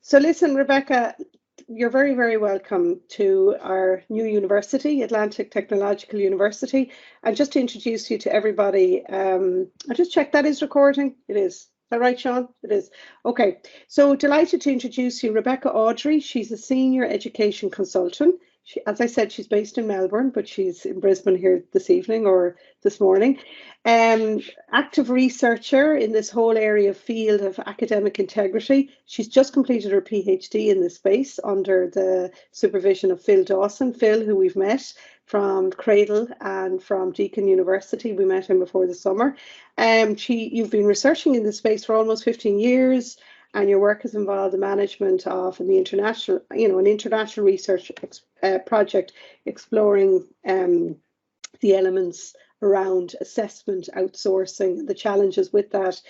So listen, Rebecca, you're very, very welcome to our new university, Atlantic Technological University. And just to introduce you to everybody, I'll just check that is recording. It is. Is that right, Sean? It is. Okay. So delighted to introduce you, Rebecca Awdry. She's a senior education consultant. As I said, she's based in Melbourne, but she's in Brisbane here this evening or this morning. Active researcher in this whole area field of academic integrity. She's just completed her PhD in this space under the supervision of Phil Dawson. Phil, who we've met from Cradle and from Deakin University. We met him before the summer. You've been researching in this space for almost 15 years. And your work has involved the management of an international research project exploring the elements around assessment, outsourcing, the challenges with that.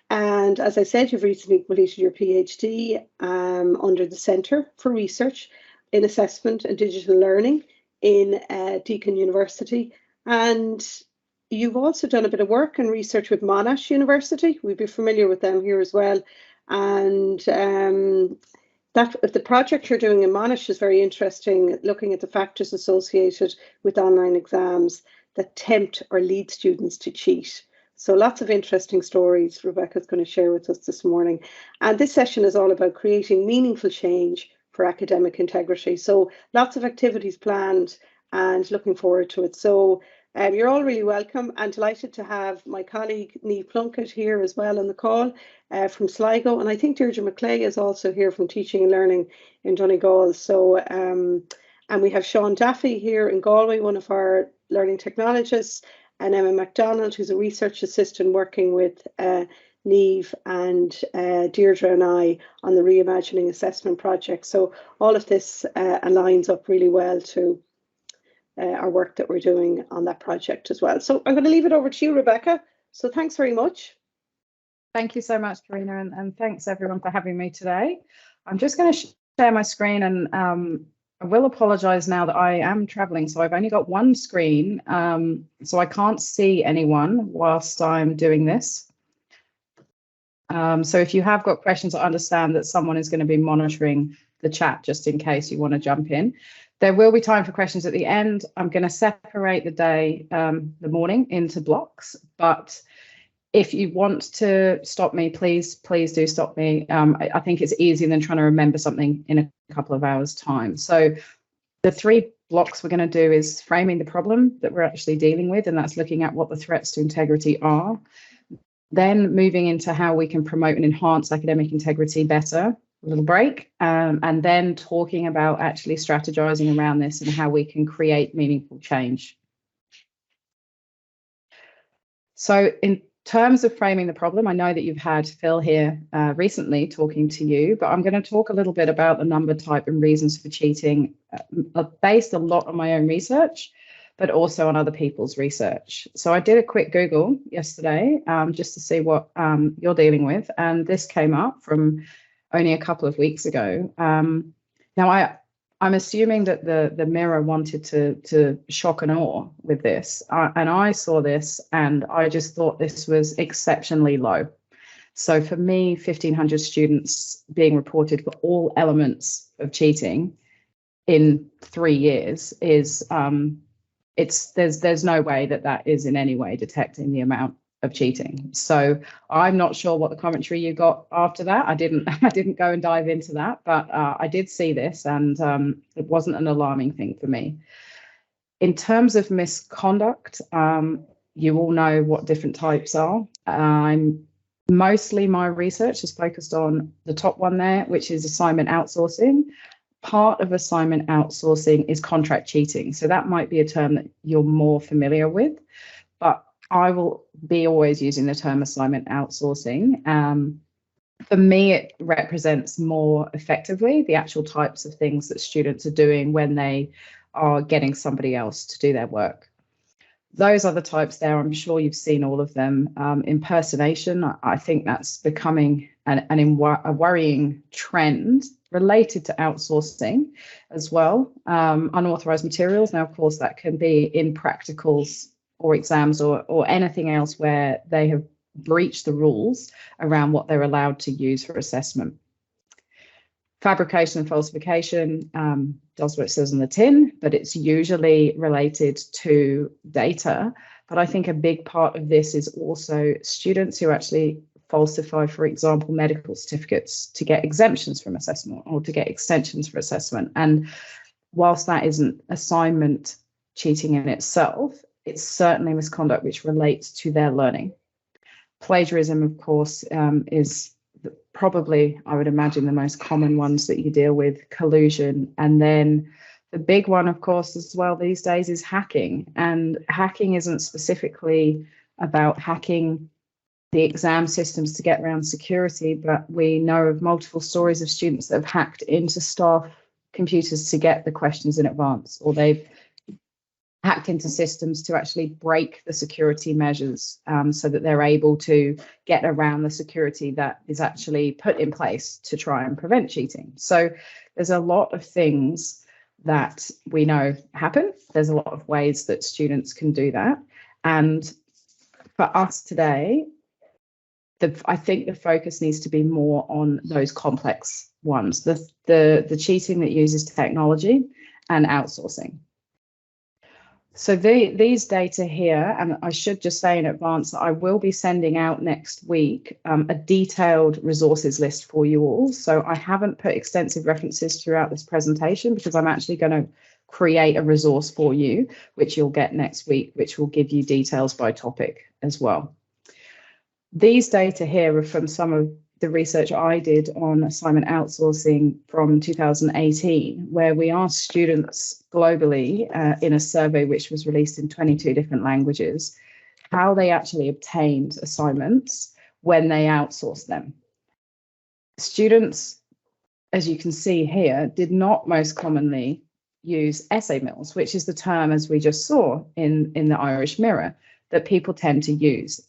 And as I said, you've recently completed your PhD under the Centre for Research in Assessment and Digital Learning in Deakin University. And you've also done a bit of work and research with Monash University. We'd be familiar with them here as well. And the project you're doing in Monash is very interesting, looking at the factors associated with online exams that tempt or lead students to cheat. So lots of interesting stories Rebecca's going to share with us this morning. And this session is all about creating meaningful change for academic integrity. So lots of activities planned and looking forward to it. So you're all really welcome, and delighted to have my colleague Niamh Plunkett here as well on the call from Sligo, and I think Deirdre McClay is also here from Teaching and Learning in Donegal. So and we have Sean Daffy here in Galway, one of our learning technologists, and Emma MacDonald, who's a research assistant working with Niamh and Deirdre and I on the Reimagining Assessment project. So all of this aligns up really well to our work that we're doing on that project as well. So I'm going to leave it over to you, Rebecca. So thanks very much. Thank you so much, Karina, and thanks everyone for having me today. I'm just going to share my screen, and I will apologise now that I am travelling, so I've only got one screen, so I can't see anyone whilst I'm doing this. So if you have got questions, I understand that someone is going to be monitoring the chat just in case you want to jump in. There will be time for questions at the end. I'm going to separate the day, the morning, into blocks. But if you want to stop me, please do stop me. I think it's easier than trying to remember something in a couple of hours' time. So the three blocks we're going to do is framing the problem that we're actually dealing with, and that's looking at what the threats to integrity are. Then moving into how we can promote and enhance academic integrity better. A little break, and then talking about actually strategizing around this and how we can create meaningful change. So in terms of framing the problem, I know that you've had Phil here recently talking to you, but I'm going to talk a little bit about the number type and reasons for cheating, based a lot on my own research, but also on other people's research. So I did a quick Google yesterday just to see what you're dealing with, and this came up from only a couple of weeks ago. Now, I'm assuming that the Mirror wanted to shock and awe with this. And I saw this and I just thought this was exceptionally low. So for me, 1,500 students being reported for all elements of cheating in 3 years is, there's no way that is in any way detecting the amount of cheating. So I'm not sure what the commentary you got after that. I didn't go and dive into that, but I did see this, and it wasn't an alarming thing for me. In terms of misconduct, you all know what different types are. Mostly my research is focused on the top one there, which is assignment outsourcing. Part of assignment outsourcing is contract cheating. So that might be a term that you're more familiar with, but I will be always using the term assignment outsourcing. For me, it represents more effectively the actual types of things that students are doing when they are getting somebody else to do their work. Those other types there, I'm sure you've seen all of them. Impersonation, I think that's becoming a worrying trend related to outsourcing as well. Unauthorized materials, now of course that can be in practicals or exams or anything else where they have breached the rules around what they're allowed to use for assessment. Fabrication and falsification does what it says on the tin, but it's usually related to data. But I think a big part of this is also students who actually falsify, for example, medical certificates to get exemptions from assessment or to get extensions for assessment. And whilst that isn't assignment cheating in itself, it's certainly misconduct which relates to their learning. Plagiarism, of course, is probably, I would imagine, the most common ones that you deal with, collusion. And then the big one, of course, as well these days is hacking. And hacking isn't specifically about hacking the exam systems to get around security, but we know of multiple stories of students that have hacked into staff computers to get the questions in advance, or they've hacked into systems to actually break the security measures so that they're able to get around the security that is actually put in place to try and prevent cheating. So there's a lot of things that we know happen. There's a lot of ways that students can do that. And for us today, I think the focus needs to be more on those complex ones, the cheating that uses technology and outsourcing. So these data here, and I should just say in advance that I will be sending out next week a detailed resources list for you all. So I haven't put extensive references throughout this presentation because I'm actually going to create a resource for you, which you'll get next week, which will give you details by topic as well. These data here are from some of the research I did on assignment outsourcing from 2018, where we asked students globally in a survey which was released in 22 different languages, how they actually obtained assignments when they outsourced them. Students, as you can see here, did not most commonly use essay mills, which is the term, as we just saw in the Irish Mirror, that people tend to use.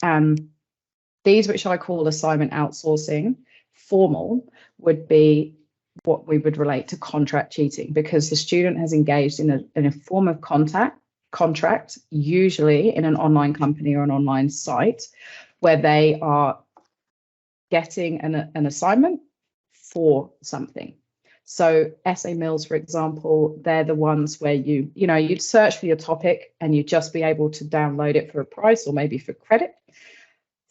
These, which I call assignment outsourcing, formal, would be what we would relate to contract cheating, because the student has engaged in a form of contract, usually in an online company or an online site, where they are getting an assignment for something. So essay mills, for example, they're the ones where you'd search for your topic and you'd just be able to download it for a price or maybe for credit.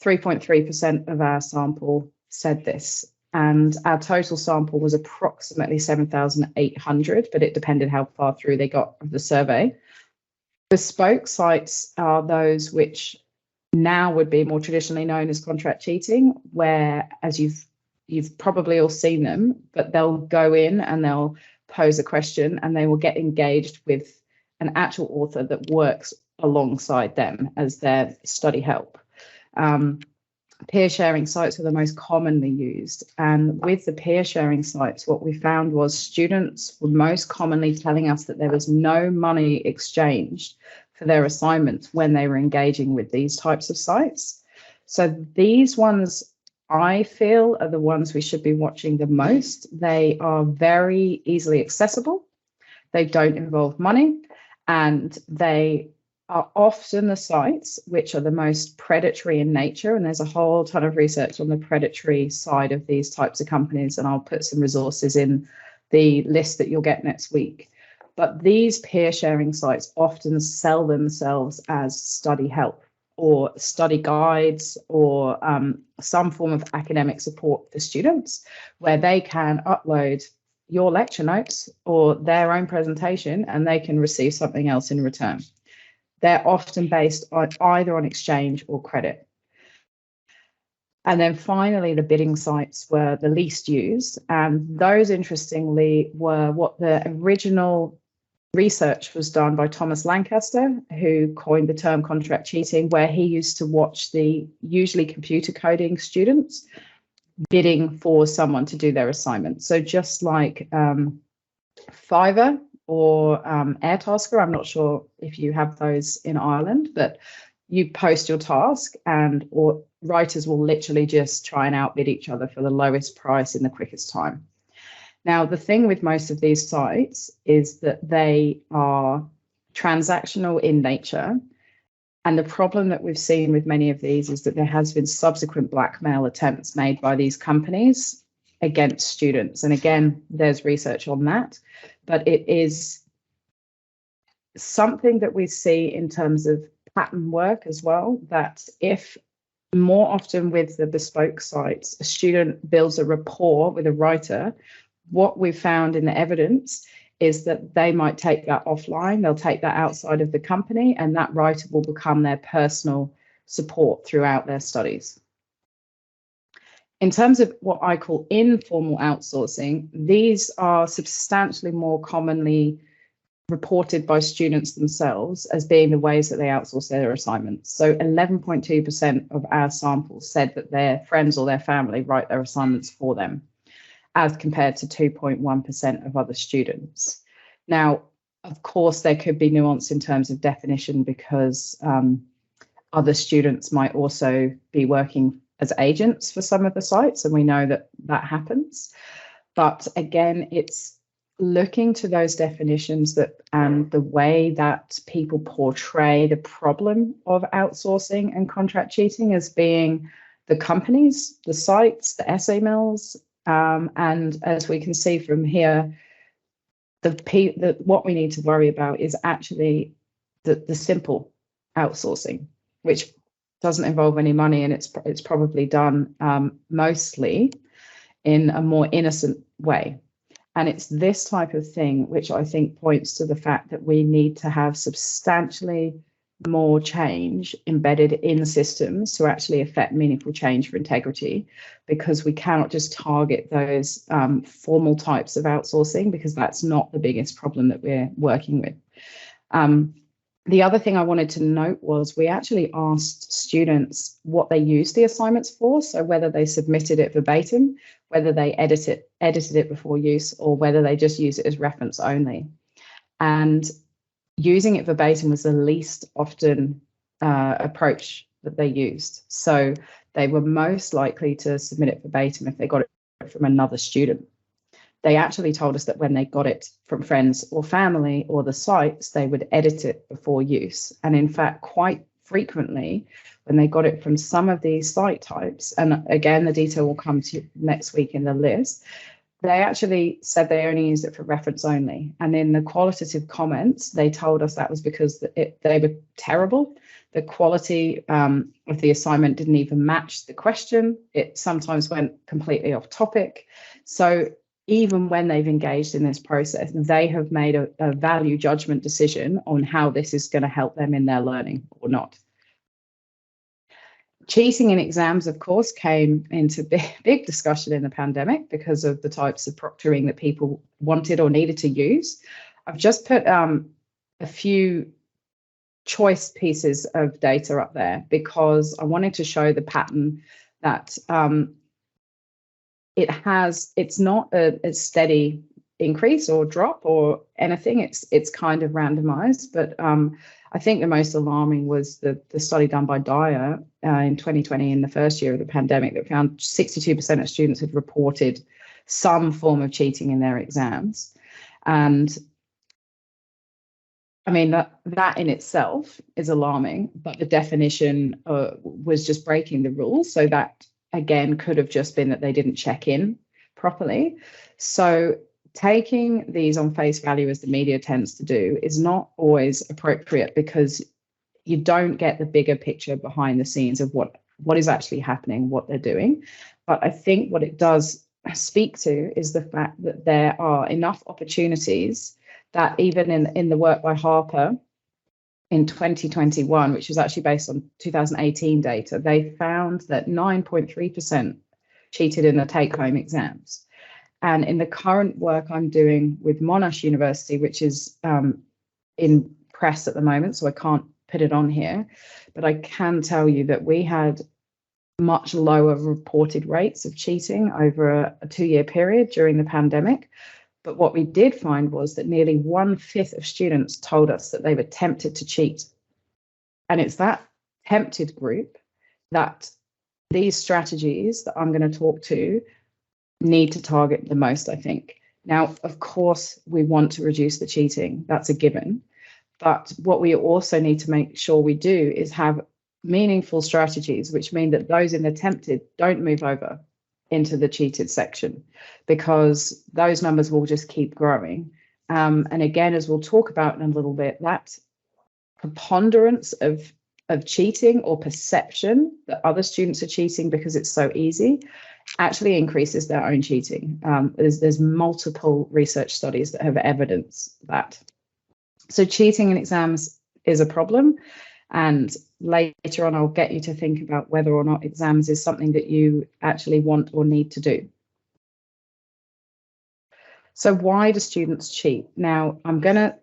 3.3% of our sample said this, and our total sample was approximately 7,800, but it depended how far through they got of the survey. Bespoke sites are those which now would be more traditionally known as contract cheating, where, as you've probably all seen them, but they'll go in and they'll pose a question and they will get engaged with an actual author that works alongside them as their study help. Peer sharing sites are the most commonly used, and with the peer sharing sites, what we found was students were most commonly telling us that there was no money exchanged for their assignments when they were engaging with these types of sites. So these ones, I feel, are the ones we should be watching the most. They are very easily accessible, they don't involve money, and they are often the sites which are the most predatory in nature. And there's a whole ton of research on the predatory side of these types of companies, and I'll put some resources in the list that you'll get next week. But these peer sharing sites often sell themselves as study help or study guides or some form of academic support for students, where they can upload your lecture notes or their own presentation and they can receive something else in return. They're often based on either on exchange or credit. And then finally, the bidding sites were the least used. And those, interestingly, were what the original research was done by Thomas Lancaster, who coined the term contract cheating, where he used to watch the usually computer coding students bidding for someone to do their assignment. So just like Fiverr or Airtasker, I'm not sure if you have those in Ireland, but you post your task or writers will literally just try and outbid each other for the lowest price in the quickest time. Now, the thing with most of these sites is that they are transactional in nature. And the problem that we've seen with many of these is that there has been subsequent blackmail attempts made by these companies against students. And again, there's research on that, but it is something that we see in terms of pattern work as well, that if more often with the bespoke sites, a student builds a rapport with a writer, what we've found in the evidence is that they might take that offline, they'll take that outside of the company, and that writer will become their personal support throughout their studies. In terms of what I call informal outsourcing, these are substantially more commonly reported by students themselves as being the ways that they outsource their assignments. So 11.2% of our samples said that their friends or their family write their assignments for them, as compared to 2.1% of other students. Now, of course, there could be nuance in terms of definition, because other students might also be working as agents for some of the sites, and we know that that happens. But again, it's looking to those definitions that and the way that people portray the problem of outsourcing and contract cheating as being the companies, the sites, the essay mills, and as we can see from here, what we need to worry about is actually the simple outsourcing, which doesn't involve any money, and it's probably done mostly in a more innocent way. And it's this type of thing which I think points to the fact that we need to have substantially more change embedded in systems to actually affect meaningful change for integrity, because we cannot just target those formal types of outsourcing, because that's not the biggest problem that we're working with. The other thing I wanted to note was we actually asked students what they used the assignments for, so whether they submitted it verbatim, whether they edited it before use, or whether they just use it as reference only. And using it verbatim was the least often approach that they used. So they were most likely to submit it verbatim if they got it from another student. They actually told us that when they got it from friends or family or the sites, they would edit it before use. And in fact, quite frequently, when they got it from some of these site types, and again, the detail will come to you next week in the list, they actually said they only used it for reference only. And in the qualitative comments, they told us that was because they were terrible. The quality of the assignment didn't even match the question. It sometimes went completely off topic. So even when they've engaged in this process, they have made a value judgment decision on how this is going to help them in their learning or not. Cheating in exams, of course, came into big discussion in the pandemic because of the types of proctoring that people wanted or needed to use. I've just put a few choice pieces of data up there because I wanted to show the pattern that it's not a steady increase or drop or anything. It's kind of randomized, but I think the most alarming was the study done by Dyer in 2020 in the first year of the pandemic that found 62% of students had reported some form of cheating in their exams. And I mean, that in itself is alarming, but the definition was just breaking the rules. So that, again, could have just been that they didn't check in properly. So taking these on face value, as the media tends to do, is not always appropriate because you don't get the bigger picture behind the scenes of what is actually happening, what they're doing. But I think what it does speak to is the fact that there are enough opportunities that even in the work by Harper in 2021, which was actually based on 2018 data, they found that 9.3% cheated in the take-home exams. And in the current work I'm doing with Monash University, which is in press at the moment, so I can't put it on here, but I can tell you that we had much lower reported rates of cheating over a 2-year period during the pandemic. But what we did find was that nearly 1/5 of students told us that they were tempted to cheat. And it's that tempted group that these strategies that I'm going to talk to need to target the most, I think. Now, of course, we want to reduce the cheating. That's a given. But what we also need to make sure we do is have meaningful strategies, which mean that those in the tempted don't move over into the cheated section, because those numbers will just keep growing. And again, as we'll talk about in a little bit, that preponderance of cheating or perception that other students are cheating because it's so easy actually increases their own cheating. There's multiple research studies that have evidenced that. So cheating in exams is a problem, and later on I'll get you to think about whether or not exams is something that you actually want or need to do. So why do students cheat? Now, I'm going to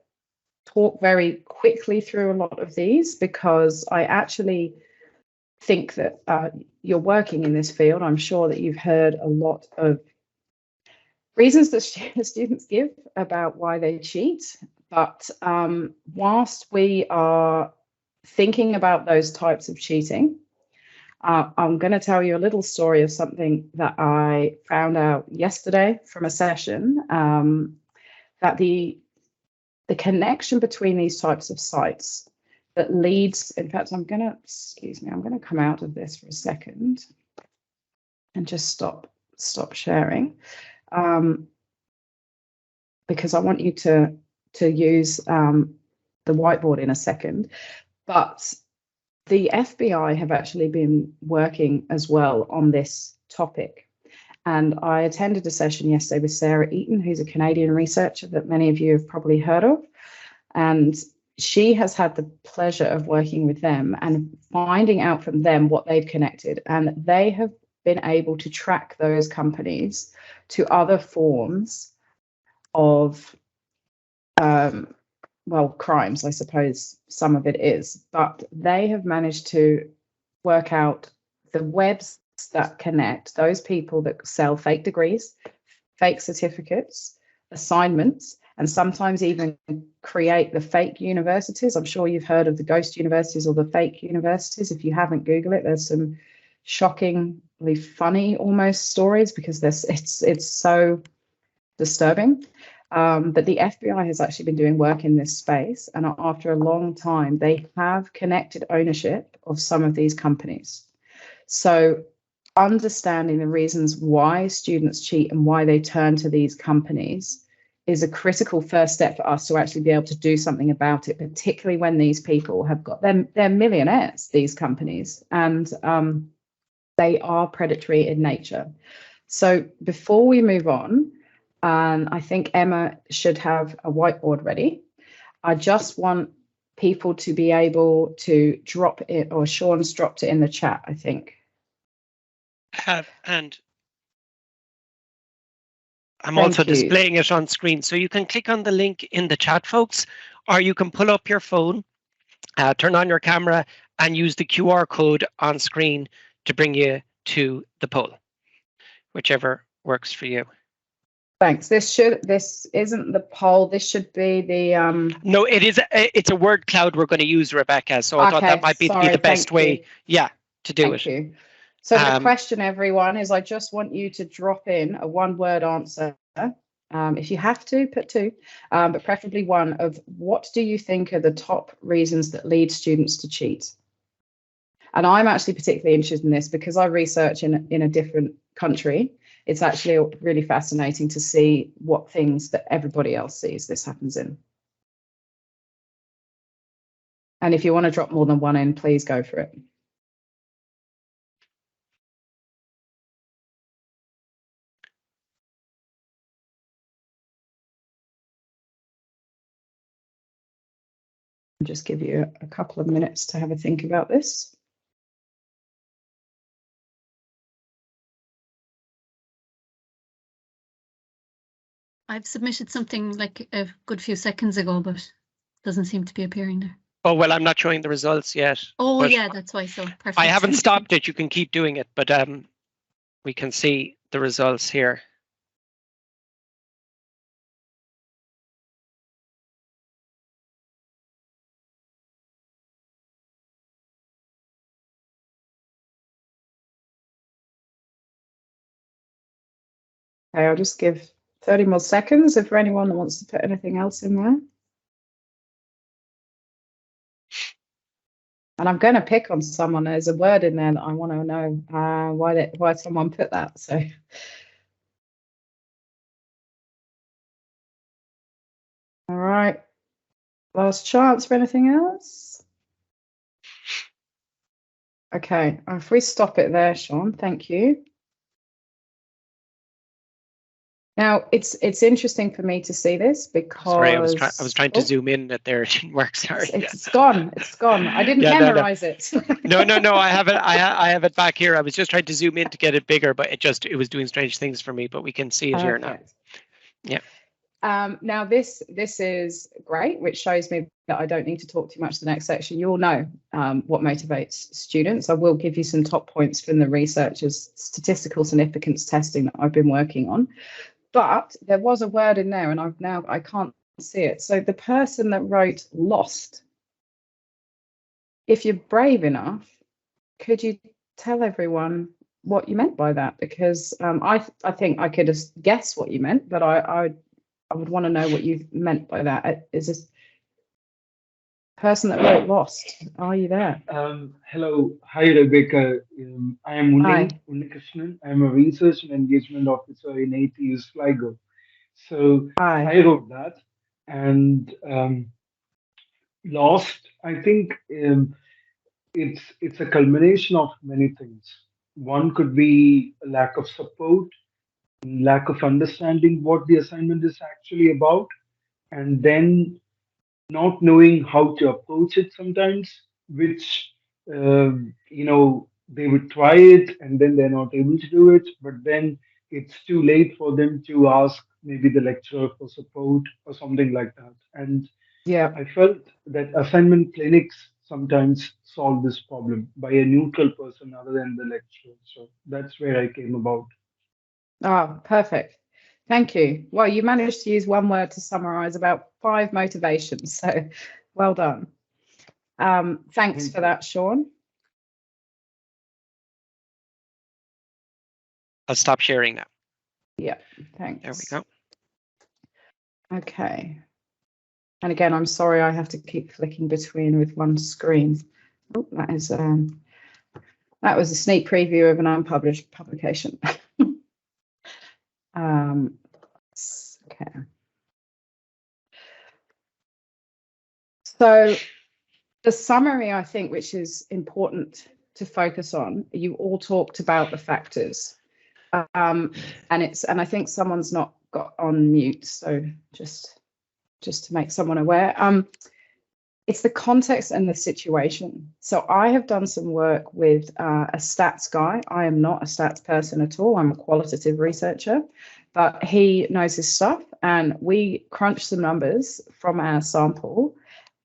talk very quickly through a lot of these because I actually think that you're working in this field. I'm sure that you've heard a lot of reasons that students give about why they cheat. But whilst we are thinking about those types of cheating, I'm going to tell you a little story of something that I found out yesterday from a session, that the connection between these types of sites that leads, in fact, I'm going to come out of this for a second and just stop sharing, because I want you to use the whiteboard in a second. But the FBI have actually been working as well on this topic. And I attended a session yesterday with Sarah Eaton, who's a Canadian researcher that many of you have probably heard of. And she has had the pleasure of working with them and finding out from them what they've connected. And they have been able to track those companies to other forms of, crimes, I suppose some of it is. But they have managed to work out the webs that connect those people that sell fake degrees, fake certificates, assignments, and sometimes even create the fake universities. I'm sure you've heard of the ghost universities or the fake universities. If you haven't, Google it. There's some shockingly funny almost stories because it's so disturbing. But the FBI has actually been doing work in this space, and after a long time, they have connected ownership of some of these companies. So understanding the reasons why students cheat and why they turn to these companies is a critical first step for us to actually be able to do something about it, particularly when these people have got they're millionaires, these companies, and they are predatory in nature. So before we move on, I think Emma should have a whiteboard ready. I just want people to be able to drop it, or Sean's dropped it in the chat, I think. And I'm also displaying it on screen. So you can click on the link in the chat, folks, or you can pull up your phone, turn on your camera and use the QR code on screen to bring you to the poll, whichever works for you. Thanks. This isn't the poll. This should be the No, it is. It's a word cloud we're going to use, Rebecca. So I thought that might be the best way, to do it. Thank you. So the question, everyone, is I just want you to drop in a one-word answer. If you have to, put two, but preferably one, of what do you think are the top reasons that lead students to cheat? And I'm actually particularly interested in this because I research in a different country. It's actually really fascinating to see what things that everybody else sees this happens in. And if you want to drop more than one in, please go for it. I'll just give you a couple of minutes to have a think about this. I've submitted something like a good few seconds ago, but it doesn't seem to be appearing there. Oh, well, I'm not showing the results yet. Oh, yeah, that's why. So perfect. I haven't stopped it. You can keep doing it, but we can see the results here. Okay, I'll just give 30 more seconds if anyone wants to put anything else in there. And I'm going to pick on someone. There's a word in there that I want to know why someone put that. So. All right. Last chance for anything else? Okay. If we stop it there, Sean, thank you. Now, it's interesting for me to see this because sorry, I was trying to zoom in that there. It didn't work. Sorry, it's gone. It's gone. I didn't memorize it. No. I have it. I have it back here. I was just trying to zoom in to get it bigger, but it was doing strange things for me. But we can see it here now. Yeah. Now this is great, which shows me that I don't need to talk too much the next section. You all know what motivates students. I will give you some top points from the researchers' statistical significance testing that I've been working on. But there was a word in there, and I can't see it. So the person that wrote "lost," if you're brave enough, could you tell everyone what you meant by that? Because I think I could just guess what you meant, but I would want to know what you meant by that. Is this person that wrote "lost"? Are you there? Hello. Hi, Rebecca. I am Unnikrishnan. I am a research and engagement officer in ATU Sligo. So I wrote that. And lost, I think it's a culmination of many things. One could be a lack of support, lack of understanding what the assignment is actually about, and then not knowing how to approach it sometimes, which they would try it and then they're not able to do it, but then it's too late for them to ask maybe the lecturer for support or something like that. And yeah, I felt that assignment clinics sometimes solve this problem by a neutral person other than the lecturer. So that's where I came about. Oh, perfect. Thank you. Well, you managed to use one word to summarize about 5 motivations. So well done. Thanks for that, Sean. I'll stop sharing now. Yeah, thanks. There we go. Okay. And again, I'm sorry I have to keep flicking between with one screen. Oh, that was a sneak preview of an unpublished publication. Okay. So the summary, I think, which is important to focus on, you all talked about the factors. And I think someone's not got on mute, so just to make someone aware. It's the context and the situation. So I have done some work with a stats guy. I am not a stats person at all. I'm a qualitative researcher, but he knows his stuff, and we crunch some numbers from our sample.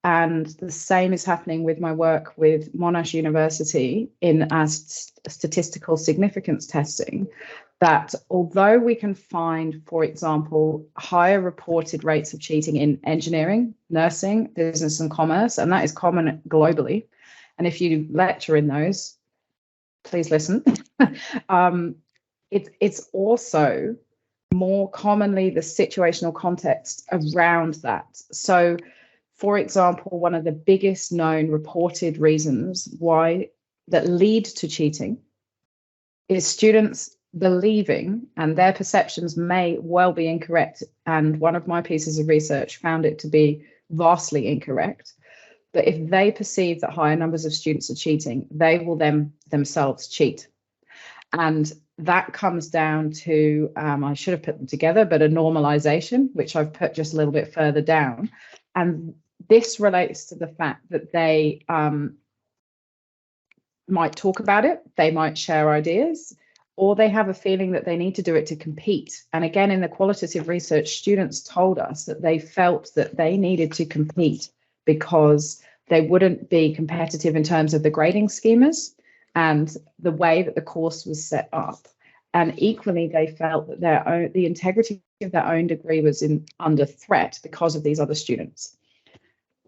And the same is happening with my work with Monash University in our statistical significance testing, that although we can find, for example, higher reported rates of cheating in engineering, nursing, business and commerce, and that is common globally. And if you lecture in those, please listen. It's also more commonly the situational context around that. So, for example, one of the biggest known reported reasons why that lead to cheating is students believing, and their perceptions may well be incorrect, and one of my pieces of research found it to be vastly incorrect, but if they perceive that higher numbers of students are cheating, they will themselves cheat. And that comes down to, I should have put them together, but a normalization, which I've put just a little bit further down. And this relates to the fact that they might talk about it, they might share ideas, or they have a feeling that they need to do it to compete. And again, in the qualitative research, students told us that they felt that they needed to compete because they wouldn't be competitive in terms of the grading schemas and the way that the course was set up. And equally, they felt that the integrity of their own degree was under threat because of these other students.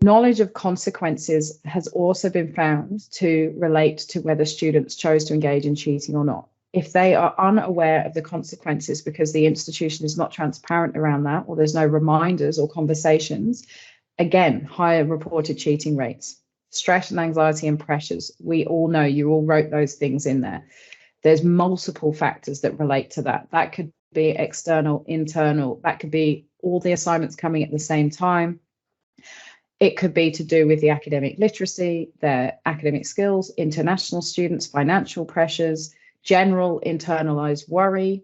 Knowledge of consequences has also been found to relate to whether students chose to engage in cheating or not. If they are unaware of the consequences because the institution is not transparent around that, or there's no reminders or conversations, again, higher reported cheating rates. stress and anxiety and pressures. We all know, you all wrote those things in there. There's multiple factors that relate to that. That could be external, internal. That could be all the assignments coming at the same time. It could be to do with the academic literacy, their academic skills, international students, financial pressures, general internalized worry,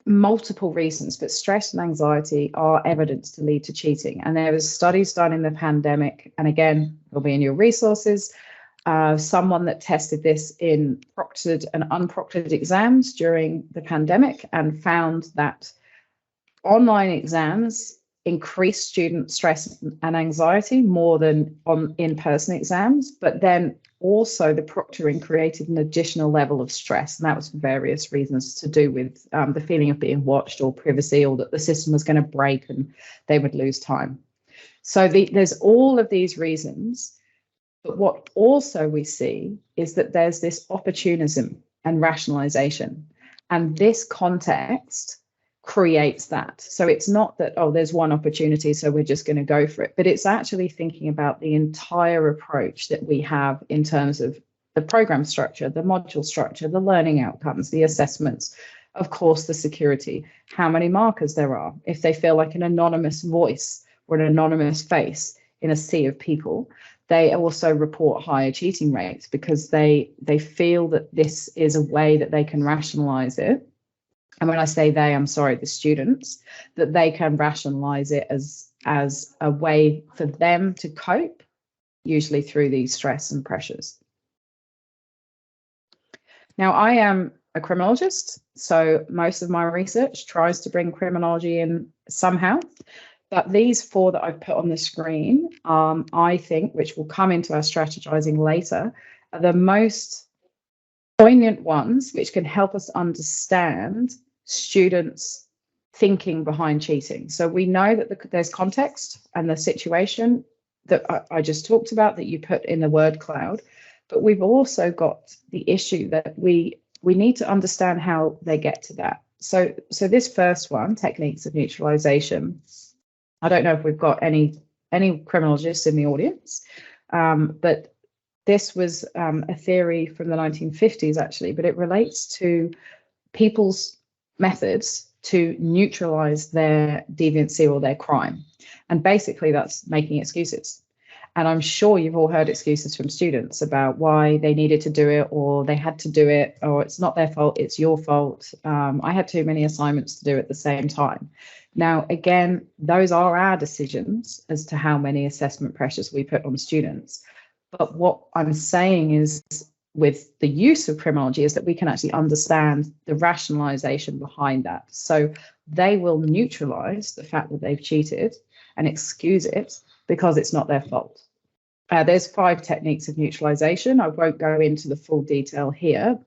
multiple reasons, but stress and anxiety are evidence to lead to cheating. And there was studies done in the pandemic, and again, it'll be in your resources, someone that tested this in proctored and unproctored exams during the pandemic and found that online exams increased student stress and anxiety more than on in-person exams, but then also the proctoring created an additional level of stress, and that was for various reasons to do with the feeling of being watched or privacy, or that the system was going to break and they would lose time. So there's all of these reasons, but what also we see is that there's this opportunism and rationalization, and this context creates that. So it's not that, oh, there's one opportunity, so we're just going to go for it, but it's actually thinking about the entire approach that we have in terms of the program structure, the module structure, the learning outcomes, the assessments, of course, the security, how many markers there are, if they feel like an anonymous voice or an anonymous face in a sea of people. They also report higher cheating rates because they feel that this is a way that they can rationalize it. And when I say they, I'm sorry, the students, that they can rationalize it as a way for them to cope, usually through these stress and pressures. Now, I am a criminologist, so most of my research tries to bring criminology in somehow. But these four that I've put on the screen, I think, which will come into our strategizing later, are the most poignant ones, which can help us understand students' thinking behind cheating. So we know that there's context and the situation that I just talked about that you put in the word cloud, but we've also got the issue that we need to understand how they get to that. So this first one, techniques of neutralization, I don't know if we've got any criminologists in the audience, but this was a theory from the 1950s, actually, but it relates to people's methods to neutralize their deviancy or their crime. And basically, that's making excuses. And I'm sure you've all heard excuses from students about why they needed to do it, or they had to do it, or it's not their fault, it's your fault. I had too many assignments to do at the same time. Now, again, those are our decisions as to how many assessment pressures we put on students. But what I'm saying is, with the use of criminology, is that we can actually understand the rationalization behind that. So they will neutralize the fact that they've cheated and excuse it because it's not their fault. There's 5 techniques of neutralization. I won't go into the full detail here.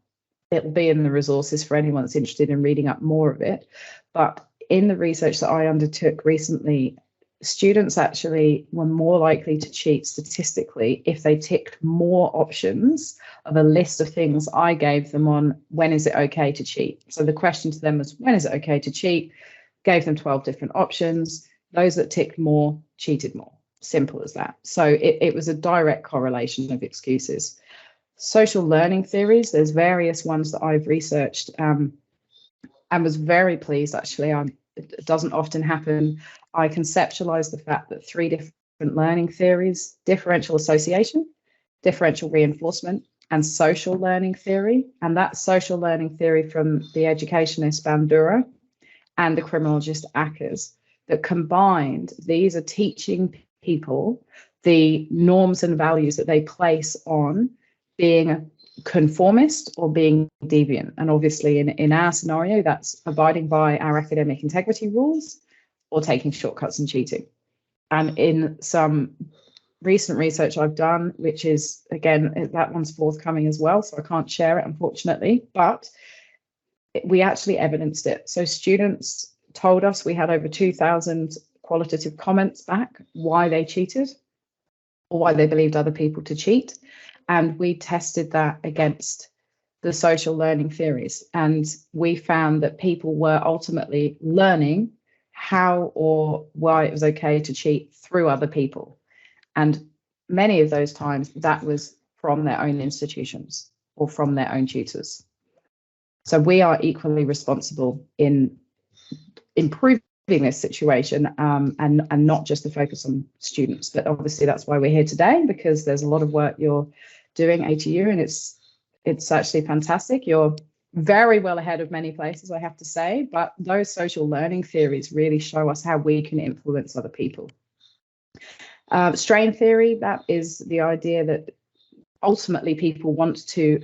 It'll be in the resources for anyone that's interested in reading up more of it. But in the research that I undertook recently, students actually were more likely to cheat statistically if they ticked more options of a list of things I gave them on when is it okay to cheat. So the question to them was, when is it okay to cheat? Gave them 12 different options. Those that ticked more cheated more. Simple as that. So it was a direct correlation of excuses. Social learning theories, there's various ones that I've researched and was very pleased, actually. It doesn't often happen. I conceptualized the fact that 3 different learning theories: differential association, differential reinforcement, and social learning theory. And that social learning theory from the educationist Bandura and the criminologist Ackers, that combined, these are teaching people the norms and values that they place on being a conformist or being deviant. And obviously in our scenario, that's abiding by our academic integrity rules or taking shortcuts and cheating. And in some recent research I've done, which is, again, that one's forthcoming as well, so I can't share it, unfortunately, but we actually evidenced it. So students told us, we had over 2,000 qualitative comments back why they cheated or why they believed other people to cheat. And we tested that against the social learning theories. And we found that people were ultimately learning how or why it was okay to cheat through other people. And many of those times that was from their own institutions or from their own tutors. So we are equally responsible in improving this situation, and not just the focus on students. But obviously that's why we're here today, because there's a lot of work you're doing, ATU, and it's actually fantastic. You're very well ahead of many places, I have to say, but those social learning theories really show us how we can influence other people. Strain theory, that is the idea that ultimately people want to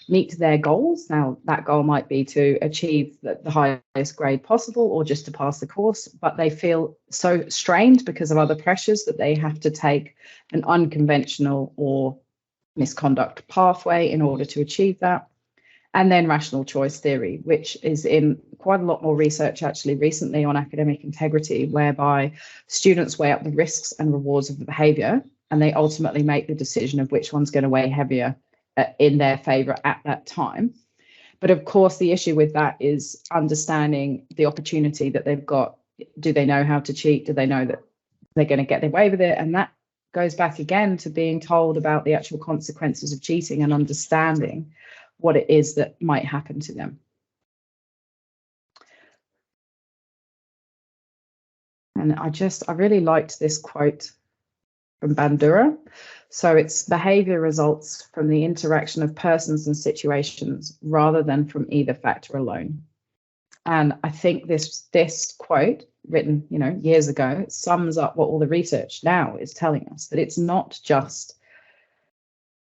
meet their goals. Now, that goal might be to achieve the highest grade possible or just to pass the course, but they feel so strained because of other pressures that they have to take an unconventional or misconduct pathway in order to achieve that. And then rational choice theory, which is in quite a lot more research actually recently on academic integrity, whereby students weigh up the risks and rewards of the behavior, and they ultimately make the decision of which one's going to weigh heavier in their favor at that time. But of course, the issue with that is understanding the opportunity that they've got. Do they know how to cheat? Do they know that they're going to get away with it? And that goes back again to being told about the actual consequences of cheating and understanding what it is that might happen to them. And I really liked this quote from Bandura. So it's behavior results from the interaction of persons and situations rather than from either factor alone. And I think this quote, written years ago, sums up what all the research now is telling us, that it's not just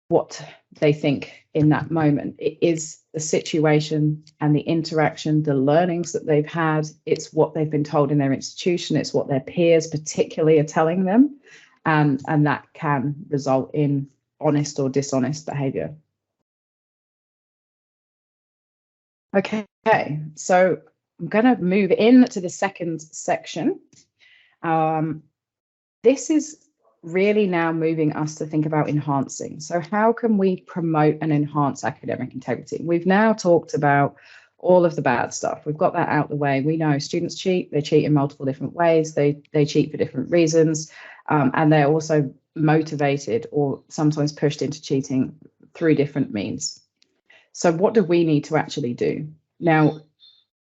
what they think in that moment. It is the situation and the interaction, the learnings that they've had. It's what they've been told in their institution. It's what their peers particularly are telling them. And that can result in honest or dishonest behavior. Okay, so I'm going to move into the second section. This is really now moving us to think about enhancing. So how can we promote and enhance academic integrity? We've now talked about all of the bad stuff. We've got that out the way. We know students cheat. They cheat in multiple different ways. They cheat for different reasons. And they're also motivated or sometimes pushed into cheating through different means. So what do we need to actually do? Now,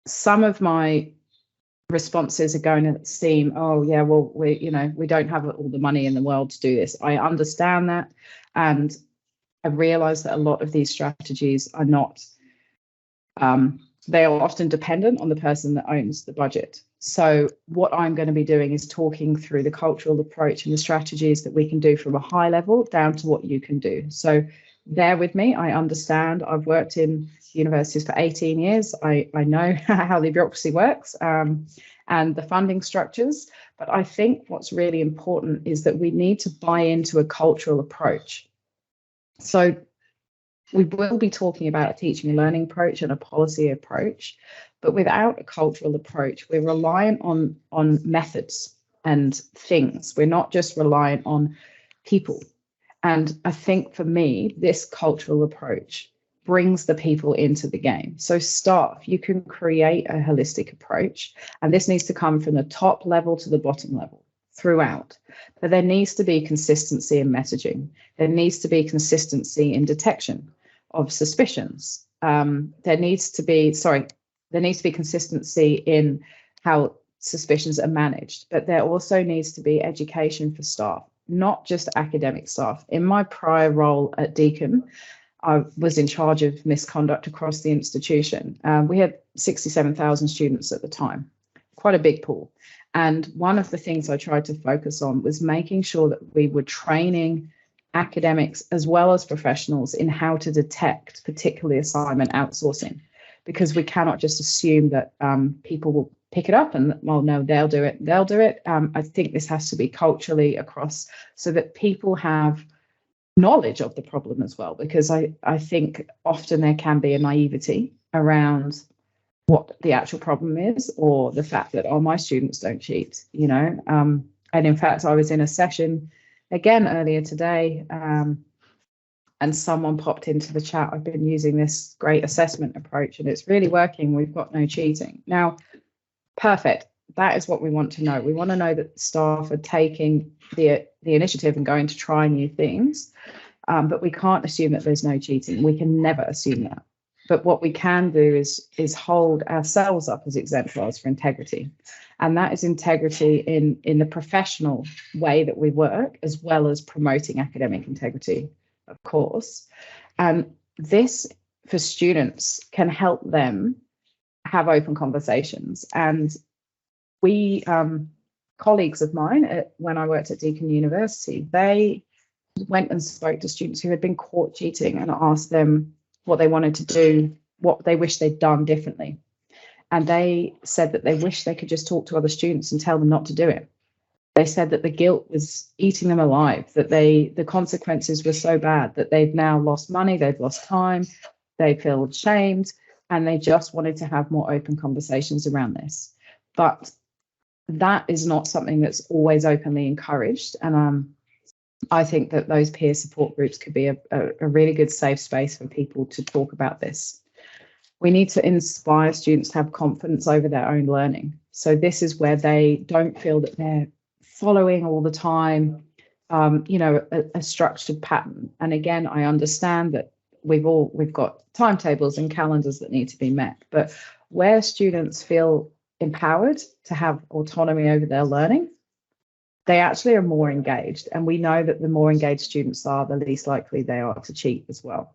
some of my responses are going to seem, oh yeah, well, we don't have all the money in the world to do this. I understand that, and I realize that a lot of these strategies are not, they are often dependent on the person that owns the budget. So what I'm going to be doing is talking through the cultural approach and the strategies that we can do from a high level down to what you can do. So bear with me. I understand. I've worked in universities for 18 years. I know how the bureaucracy works and the funding structures. But I think what's really important is that we need to buy into a cultural approach. So we will be talking about a teaching and learning approach and a policy approach, but without a cultural approach, we're reliant on methods and things. We're not just reliant on people. And I think for me, this cultural approach brings the people into the game. So staff, you can create a holistic approach, and this needs to come from the top level to the bottom level throughout. But there needs to be consistency in messaging. There needs to be consistency in detection of suspicions. There needs to be consistency in how suspicions are managed, but there also needs to be education for staff, not just academic staff. In my prior role at Deakin, I was in charge of misconduct across the institution. We had 67,000 students at the time, quite a big pool. And one of the things I tried to focus on was making sure that we were training academics as well as professionals in how to detect particularly assignment outsourcing, because we cannot just assume that people will pick it up and, well, no, they'll do it. I think this has to be culturally across so that people have knowledge of the problem as well, because I think often there can be a naivety around what the actual problem is, or the fact that, oh, my students don't cheat, and in fact, I was in a session again earlier today, and someone popped into the chat, I've been using this great assessment approach and it's really working, we've got no cheating. Now, perfect. that is what we want to know. We want to know that staff are taking the initiative and going to try new things, but we can't assume that there's no cheating. We can never assume that. But what we can do is hold ourselves up as exemplars for integrity. And that is integrity in the professional way that we work, as well as promoting academic integrity, of course. And this, for students, can help them have open conversations. And we, colleagues of mine, when I worked at Deakin University, they went and spoke to students who had been caught cheating and asked them what they wanted to do, what they wish they'd done differently. And they said that they wish they could just talk to other students and tell them not to do it. They said that the guilt was eating them alive, that the consequences were so bad that they've now lost money, they've lost time, they feel ashamed, and they just wanted to have more open conversations around this. But that is not something that's always openly encouraged. And I think that those peer support groups could be a really good safe space for people to talk about this. We need to inspire students to have confidence over their own learning. So this is where they don't feel that they're following all the time, a structured pattern. And again, I understand that we've got timetables and calendars that need to be met, but where students feel empowered to have autonomy over their learning, they actually are more engaged. And we know that the more engaged students are, the least likely they are to cheat as well.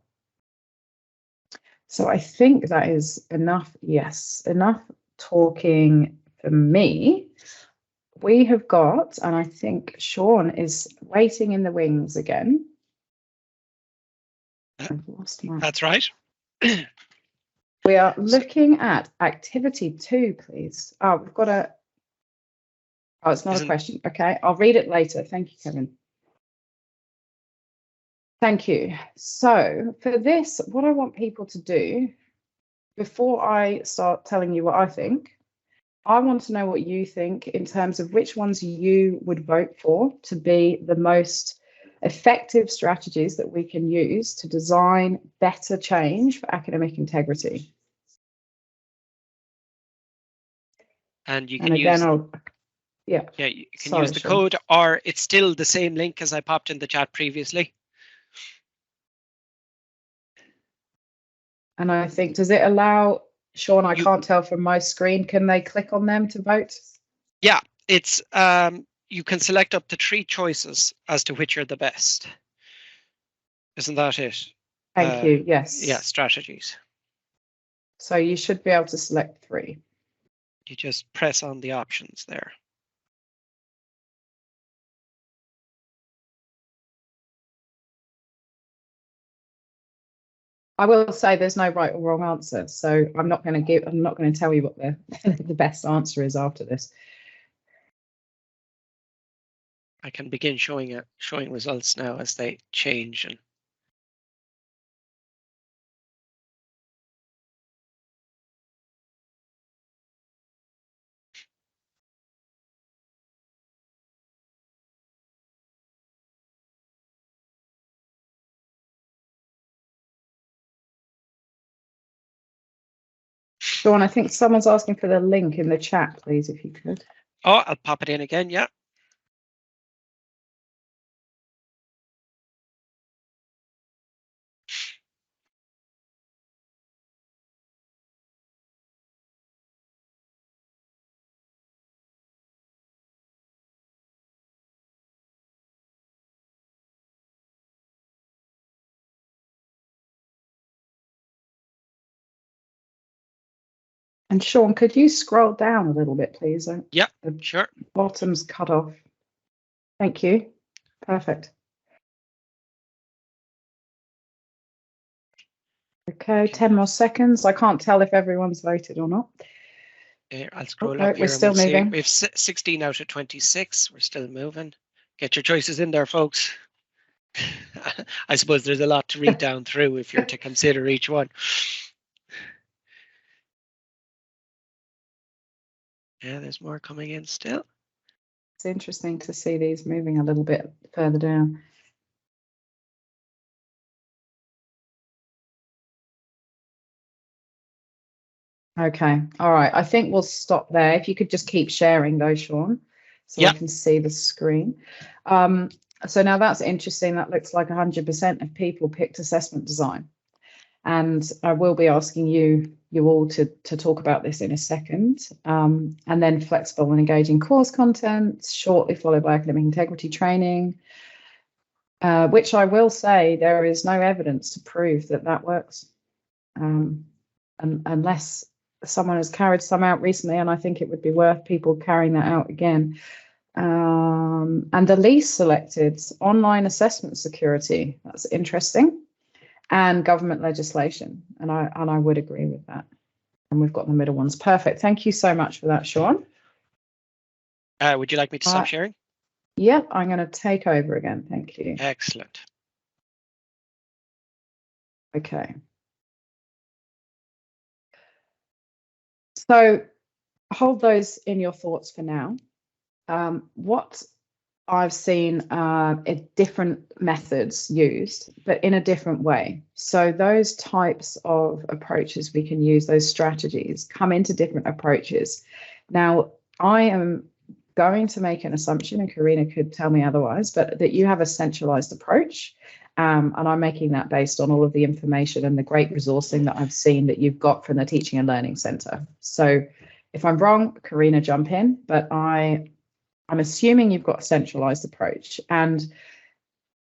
So I think that is enough. Yes, enough talking for me. We have got, and I think Sean is waiting in the wings again. I've lost my... That's right. We are looking at activity 2, please. Oh, we've got a... Oh, it's not a question. Okay, I'll read it later. Thank you, Kevin. Thank you. So for this, what I want people to do, before I start telling you what I think, I want to know what you think in terms of which ones you would vote for to be the most effective strategies that we can use to design better change for academic integrity. And you can use... Yeah, you can use the code, or it's still the same link as I popped in the chat previously. And I think, does it allow, Sean, I can't tell from my screen, can they click on them to vote? Yeah, it's you can select up to 3 choices as to which are the best. Isn't that it? Thank you, yes. Yeah, strategies. So you should be able to select 3. You just press on the options there. I will say there's no right or wrong answer, so I'm not going to tell you what the best answer is after this. I can begin showing results now as they change. And Sean, I think someone's asking for the link in the chat, please, if you could. Oh, I'll pop it in again, yeah. And Sean, could you scroll down a little bit, please? Yeah, sure. Bottom's cut off. Thank you. Perfect. Okay, 10 more seconds. I can't tell if everyone's voted or not. I'll scroll up here. We're still moving. We have 16 out of 26. We're still moving. Get your choices in there, folks. I suppose there's a lot to read down through if you're to consider each one. Yeah, there's more coming in still. It's interesting to see these moving a little bit further down. Okay. All right. I think we'll stop there. If you could just keep sharing though, Sean, so I can see the screen. So now that's interesting. That looks like 100% of people picked assessment design. And I will be asking you all to talk about this in a second. And then flexible and engaging course content, shortly followed by academic integrity training, which I will say there is no evidence to prove that that works. Unless someone has carried some out recently, and I think it would be worth people carrying that out again. And the least selected, online assessment security, that's interesting, and government legislation, and I would agree with that. And we've got the middle ones. Perfect. Thank you so much for that, Sean. Would you like me to stop sharing? Yep, I'm going to take over again. Thank you. Excellent. Okay. So hold those in your thoughts for now. What I've seen different methods used, but in a different way. So those types of approaches we can use, those strategies come into different approaches. Now, I am going to make an assumption, and Karina could tell me otherwise, but that you have a centralized approach. And I'm making that based on all of the information and the great resourcing that I've seen that you've got from the Teaching and Learning Centre. So if I'm wrong, Karina, jump in, but I'm assuming you've got a centralized approach, and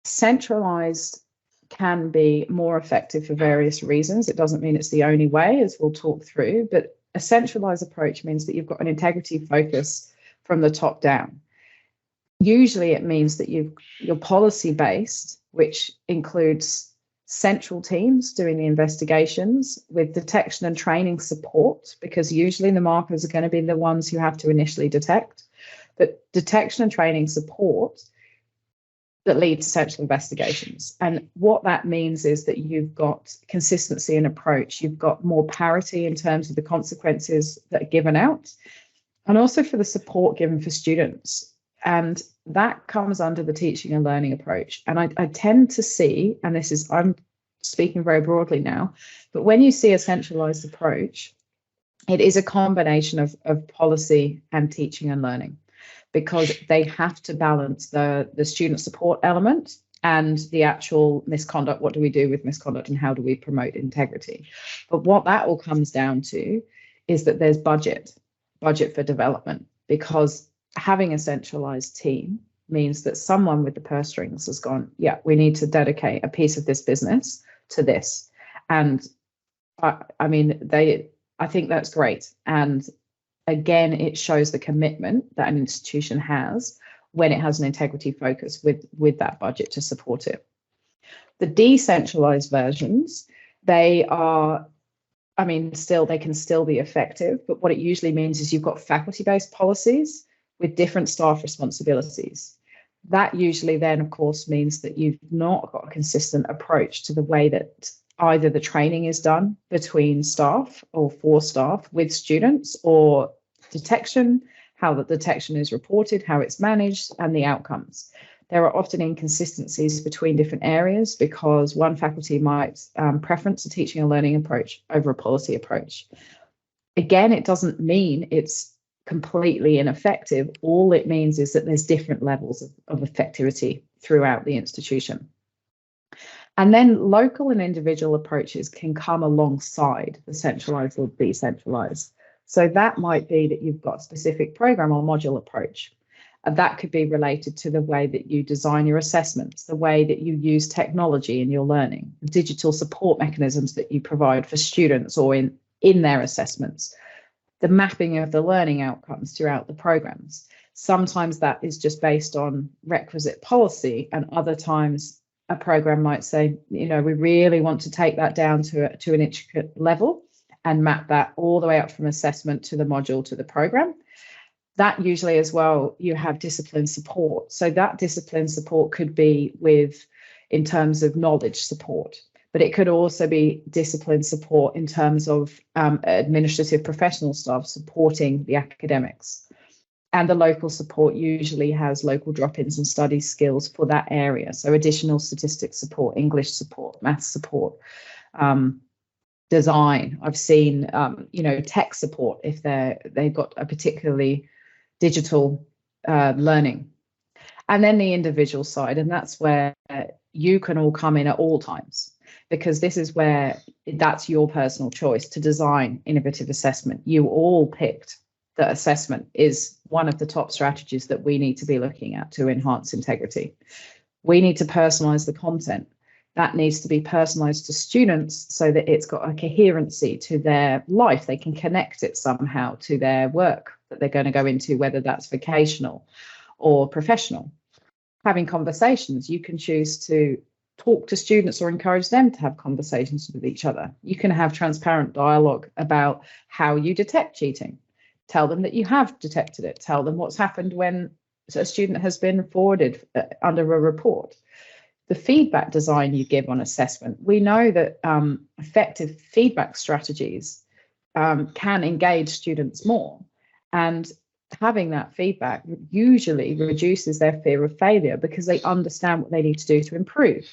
centralized can be more effective for various reasons. It doesn't mean it's the only way, as we'll talk through, but a centralized approach means that you've got an integrity focus from the top down. Usually it means that you're policy based, which includes central teams doing the investigations with detection and training support, because usually the markers are going to be the ones you have to initially detect. But detection and training support that lead to central investigations. And what that means is that you've got consistency in approach, you've got more parity in terms of the consequences that are given out, and also for the support given for students. And that comes under the teaching and learning approach. And I tend to see, and this is, I'm speaking very broadly now, but when you see a centralized approach, it is a combination of policy and teaching and learning, because they have to balance the student support element and the actual misconduct. What do we do with misconduct and how do we promote integrity? But what that all comes down to is that there's budget for development, because having a centralized team means that someone with the purse strings has gone, yeah, we need to dedicate a piece of this business to this. And I think that's great. And again, it shows the commitment that an institution has when it has an integrity focus with that budget to support it. The decentralized versions, they can still be effective, but what it usually means is you've got faculty-based policies with different staff responsibilities. That usually then, of course, means that you've not got a consistent approach to the way that either the training is done between staff or for staff with students, or detection, how the detection is reported, how it's managed, and the outcomes. There are often inconsistencies between different areas because one faculty might preference a teaching and learning approach over a policy approach. Again, it doesn't mean it's completely ineffective. All it means is that there's different levels of effectivity throughout the institution. And then local and individual approaches can come alongside the centralized or decentralized. So that might be that you've got a specific program or module approach. And that could be related to the way that you design your assessments, the way that you use technology in your learning, the digital support mechanisms that you provide for students or in their assessments, the mapping of the learning outcomes throughout the programs. Sometimes that is just based on requisite policy, and other times a program might say, we really want to take that down to an intricate level and map that all the way up from assessment to the module to the program. That usually as well, you have discipline support. So that discipline support could be in terms of knowledge support, but it could also be discipline support in terms of administrative professional staff supporting the academics. And the local support usually has local drop-ins and study skills for that area. So additional statistics support, English support, maths support, design. I've seen, tech support if they've got a particularly digital learning. And then the individual side, and that's where you can all come in at all times, because this is where that's your personal choice to design innovative assessment. You all picked that assessment is one of the top strategies that we need to be looking at to enhance integrity. We need to personalize the content. That needs to be personalized to students so that it's got a coherency to their life. They can connect it somehow to their work that they're going to go into, whether that's vocational or professional. Having conversations, you can choose to talk to students or encourage them to have conversations with each other. You can have transparent dialogue about how you detect cheating. Tell them that you have detected it. Tell them what's happened when a student has been forwarded under a report. The feedback design you give on assessment, we know that effective feedback strategies can engage students more, and having that feedback usually reduces their fear of failure because they understand what they need to do to improve.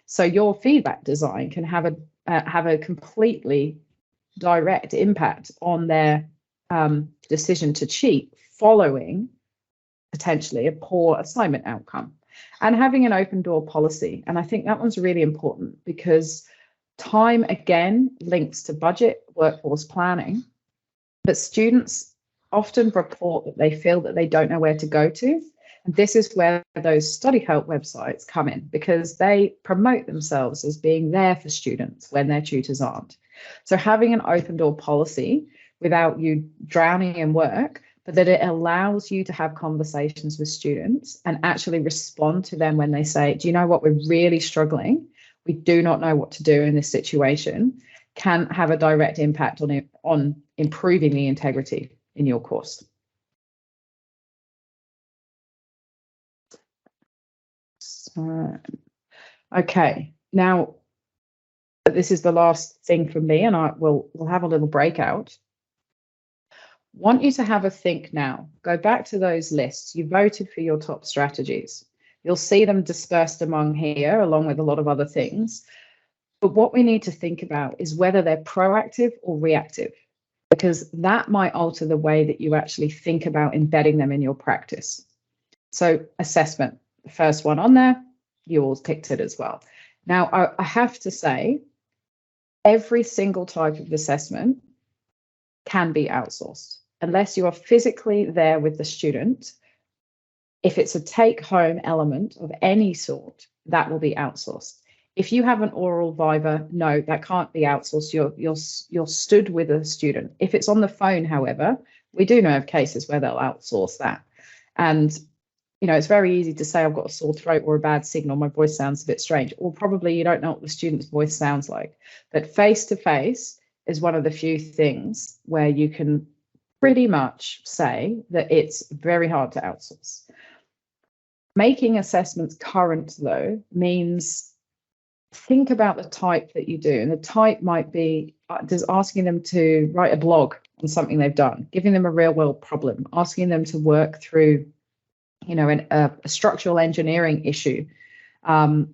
So your feedback design can have a completely direct impact on their decision to cheat following potentially a poor assignment outcome. And having an open door policy. And I think that one's really important because time, again, links to budget, workforce planning. But students often report that they feel that they don't know where to go to. And this is where those study help websites come in, because they promote themselves as being there for students when their tutors aren't. So having an open door policy without you drowning in work, but that it allows you to have conversations with students and actually respond to them when they say, do you know what, we're really struggling. We do not know what to do in this situation, can have a direct impact on improving the integrity in your course. So, okay, now this is the last thing from me, and we'll have a little breakout. Want you to have a think now. Go back to those lists. You voted for your top strategies. You'll see them dispersed among here, along with a lot of other things. But what we need to think about is whether they're proactive or reactive, because that might alter the way that you actually think about embedding them in your practice. So assessment, the first one on there, you all picked it as well. Now, I have to say, every single type of assessment can be outsourced unless you are physically there with the student. If it's a take-home element of any sort, that will be outsourced. If you have an oral viva, no, that can't be outsourced. You're stood with a student. If it's on the phone, however, we do know of cases where they'll outsource that. And it's very easy to say I've got a sore throat or a bad signal, my voice sounds a bit strange, or probably you don't know what the student's voice sounds like. But face-to-face is one of the few things where you can pretty much say that it's very hard to outsource. Making assessments current, though, means think about the type that you do. And the type might be just asking them to write a blog on something they've done, giving them a real-world problem, asking them to work through a structural engineering issue. But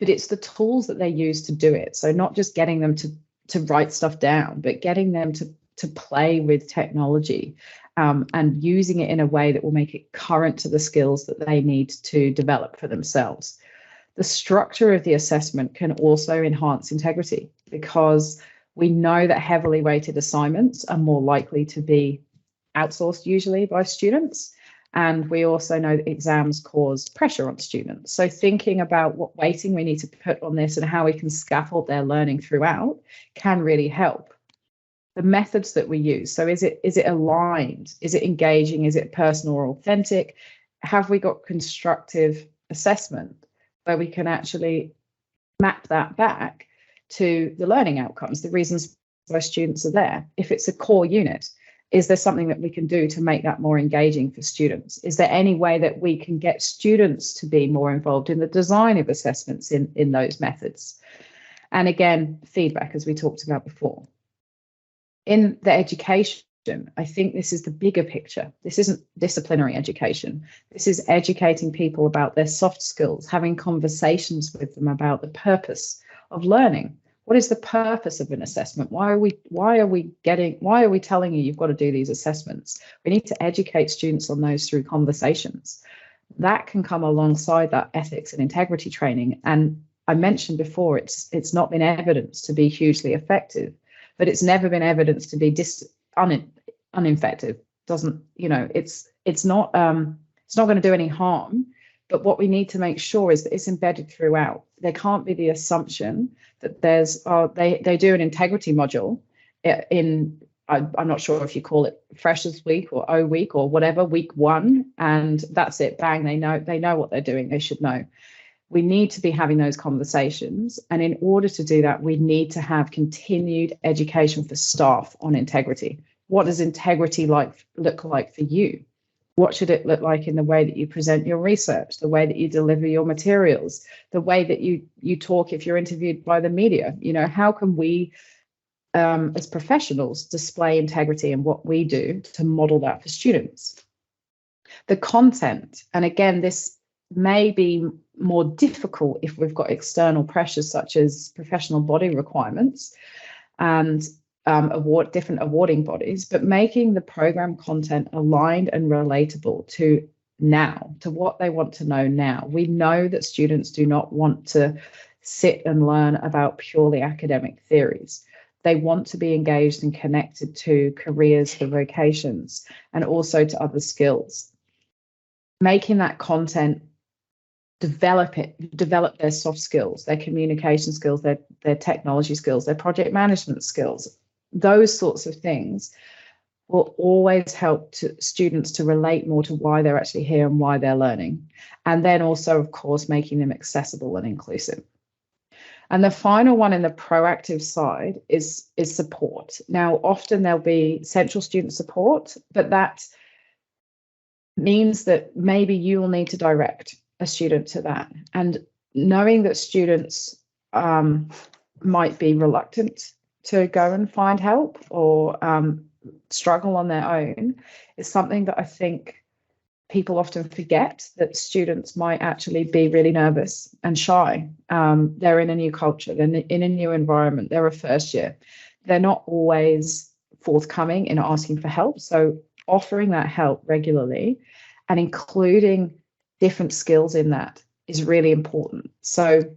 it's the tools that they use to do it. So not just getting them to write stuff down, but getting them to play with technology and using it in a way that will make it current to the skills that they need to develop for themselves. The structure of the assessment can also enhance integrity because we know that heavily weighted assignments are more likely to be outsourced usually by students. And we also know that exams cause pressure on students. So thinking about what weighting we need to put on this and how we can scaffold their learning throughout can really help. The methods that we use. So is it aligned? Is it engaging? Is it personal or authentic? Have we got constructive assessment where we can actually map that back to the learning outcomes, the reasons why students are there? If it's a core unit, is there something that we can do to make that more engaging for students? Is there any way that we can get students to be more involved in the design of assessments in those methods? And again, feedback, as we talked about before. In the education, I think this is the bigger picture. This isn't disciplinary education. This is educating people about their soft skills, having conversations with them about the purpose of learning. What is the purpose of an assessment? Why are we telling you you've got to do these assessments? We need to educate students on those through conversations. That can come alongside that ethics and integrity training. And I mentioned before, it's not been evidenced to be hugely effective, but it's never been evidenced to be uninfective. Doesn't, it's not going to do any harm. But what we need to make sure is that it's embedded throughout. There can't be the assumption that there's they do an integrity module in, I'm not sure if you call it Freshers Week or O Week or whatever, week 1, and that's it, bang, they know what they're doing, they should know. We need to be having those conversations, and in order to do that, we need to have continued education for staff on integrity. What does integrity look like for you? What should it look like in the way that you present your research, the way that you deliver your materials, the way that you talk if you're interviewed by the media? How can we, as professionals, display integrity in what we do to model that for students? The content, and again, this may be more difficult if we've got external pressures such as professional body requirements and different awarding bodies, but making the program content aligned and relatable to what they want to know now. We know that students do not want to sit and learn about purely academic theories. They want to be engaged and connected to careers, the vocations, and also to other skills. Making that content develop their soft skills, their communication skills, their technology skills, their project management skills. Those sorts of things will always help students to relate more to why they're actually here and why they're learning. And then also, of course, making them accessible and inclusive. And the final one in the proactive side is support. Now, often there'll be central student support, but that means that maybe you will need to direct a student to that. And knowing that students might be reluctant to go and find help or struggle on their own is something that I think people often forget, that students might actually be really nervous and shy. They're in a new culture, they're in a new environment, they're a first year. They're not always forthcoming in asking for help. So offering that help regularly and including different skills in that is really important. So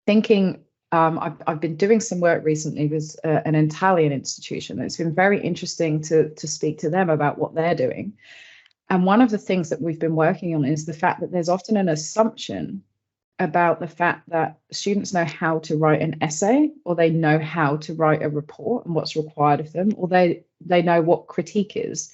thinking, I've been doing some work recently with an Italian institution, and it's been very interesting to speak to them about what they're doing. And one of the things that we've been working on is the fact that there's often an assumption about the fact that students know how to write an essay, or they know how to write a report and what's required of them, or they know what critique is.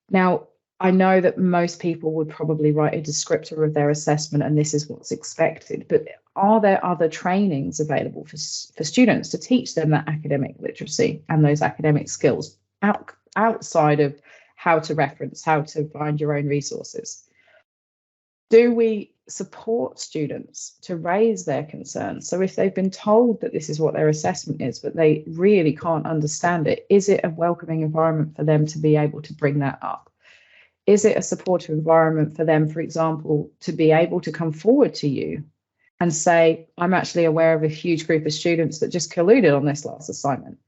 Now, I know that most people would probably write a descriptor of their assessment and this is what's expected, but are there other trainings available for students to teach them that academic literacy and those academic skills outside of how to reference, how to find your own resources? Do we support students to raise their concerns? So if they've been told that this is what their assessment is, but they really can't understand it, is it a welcoming environment for them to be able to bring that up? Is it a supportive environment for them, for example, to be able to come forward to you and say, I'm actually aware of a huge group of students that just colluded on this last assignment?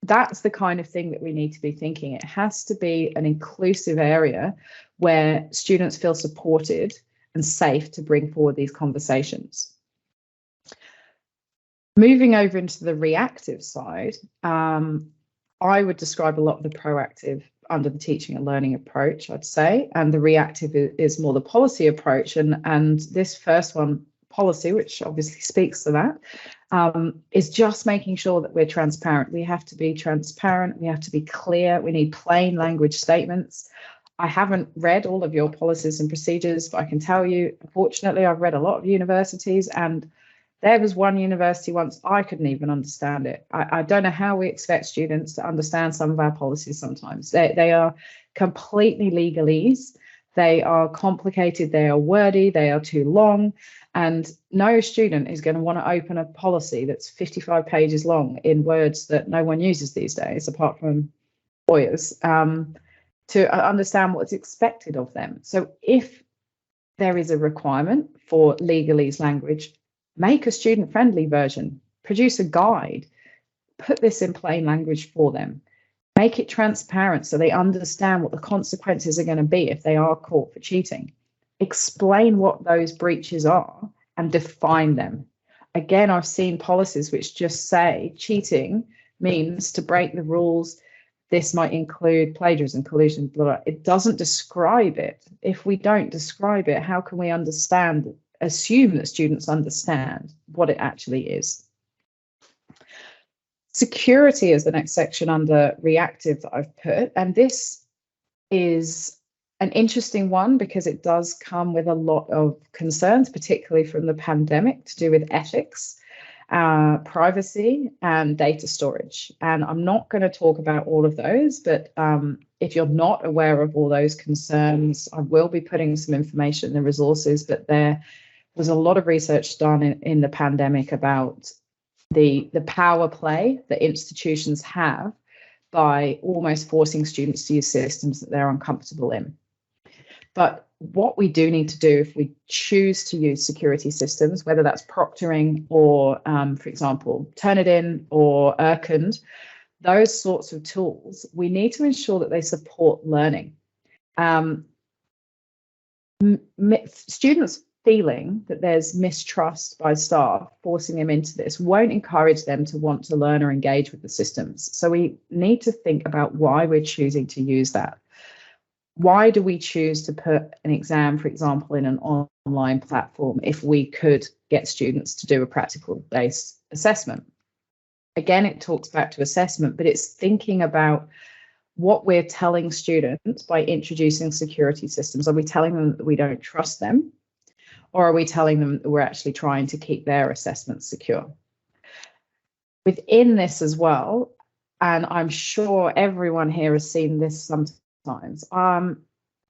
That's the kind of thing that we need to be thinking. It has to be an inclusive area where students feel supported and safe to bring forward these conversations. Moving over into the reactive side, I would describe a lot of the proactive under the teaching and learning approach, I'd say, and the reactive is more the policy approach. And this first one, policy, which obviously speaks to that, is just making sure that we're transparent. We have to be transparent. We have to be clear. We need plain language statements. I haven't read all of your policies and procedures, but I can tell you, unfortunately, I've read a lot of universities, and there was one university once I couldn't even understand it. I don't know how we expect students to understand some of our policies sometimes. They are completely legalese. They are complicated. They are wordy. They are too long. And no student is going to want to open a policy that's 55 pages long in words that no one uses these days, apart from lawyers, to understand what's expected of them. So if there is a requirement for legalese language, Make a student-friendly version, produce a guide, put this in plain language for them, make it transparent so they understand what the consequences are going to be if they are caught for cheating. Explain what those breaches are and define them. Again, I've seen policies which just say cheating means to break the rules. This might include plagiarism, collusion, blah, blah. It doesn't describe it. If we don't describe it, how can we assume that students understand what it actually is? Security is the next section under reactive that I've put, and this is an interesting one because it does come with a lot of concerns, particularly from the pandemic, to do with ethics, privacy, and data storage. And I'm not going to talk about all of those, but if you're not aware of all those concerns, I will be putting some information in the resources, but there was a lot of research done in the pandemic about the power play that institutions have by almost forcing students to use systems that they're uncomfortable in. But what we do need to do if we choose to use security systems, whether that's proctoring or, for example, Turnitin or Urkund, those sorts of tools, we need to ensure that they support learning. Students feeling that there's mistrust by staff forcing them into this won't encourage them to want to learn or engage with the systems. So we need to think about why we're choosing to use that. Why do we choose to put an exam, for example, in an online platform if we could get students to do a practical-based assessment? Again, it talks back to assessment, but it's thinking about what we're telling students by introducing security systems. Are we telling them that we don't trust them? Or are we telling them that we're actually trying to keep their assessments secure? Within this as well, and I'm sure everyone here has seen this sometimes,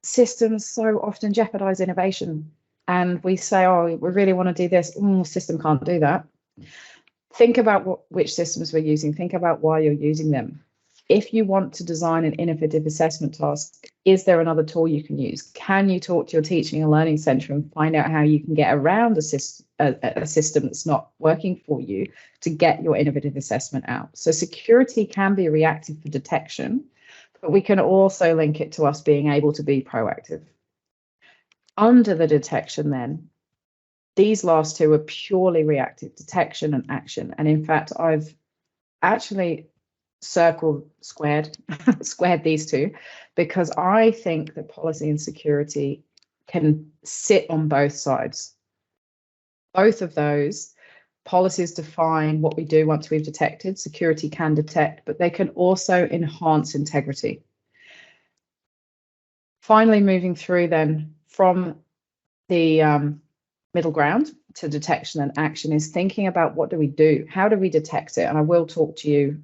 systems so often jeopardize innovation. And we say, oh, we really want to do this. System can't do that. Think about which systems we're using. Think about why you're using them. If you want to design an innovative assessment task, is there another tool you can use? Can you talk to your teaching and learning centre and find out how you can get around a system that's not working for you to get your innovative assessment out? So security can be reactive for detection, but we can also link it to us being able to be proactive. Under the detection then, these last two are purely reactive, detection and action. And in fact, I've actually squared these two, because I think that policy and security can sit on both sides. Both of those policies define what we do once we've detected. Security can detect, but they can also enhance integrity. Finally, moving through then from the middle ground to detection and action is thinking about what do we do? How do we detect it? And I will talk to you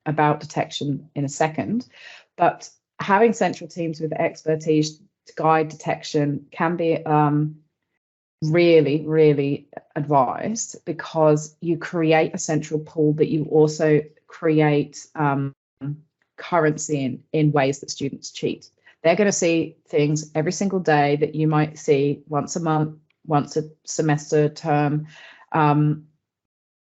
about detection in a second, but having central teams with expertise to guide detection can be really, really advised, because you create a central pool, but you also create currency in ways that students cheat. They're going to see things every single day that you might see once a month, once a semester, term.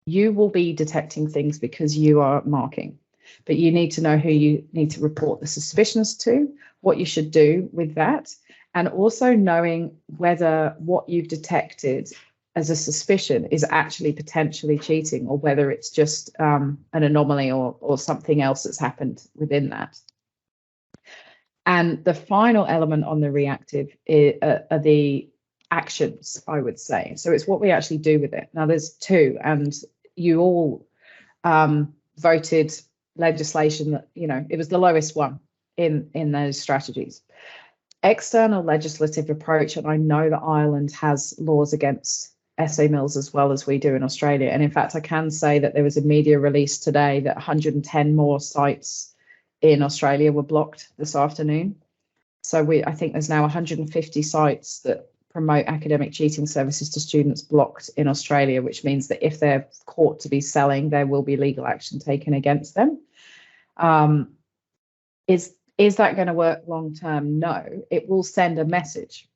You will be detecting things because you are marking. But you need to know who you need to report the suspicions to, what you should do with that, and also knowing whether what you've detected as a suspicion is actually potentially cheating, or whether it's just an anomaly or something else that's happened within that. And the final element on the reactive are the actions, I would say. So it's what we actually do with it. Now there's two, and you all voted legislation that, it was the lowest one in those strategies. External legislative approach, and I know that Ireland has laws against essay mills as well as we do in Australia. And in fact, I can say that there was a media release today that 110 more sites in Australia were blocked this afternoon. So I think there's now 150 sites that promote academic cheating services to students blocked in Australia, which means that if they're caught to be selling, there will be legal action taken against them. Is that going to work long term? No, it will send a message.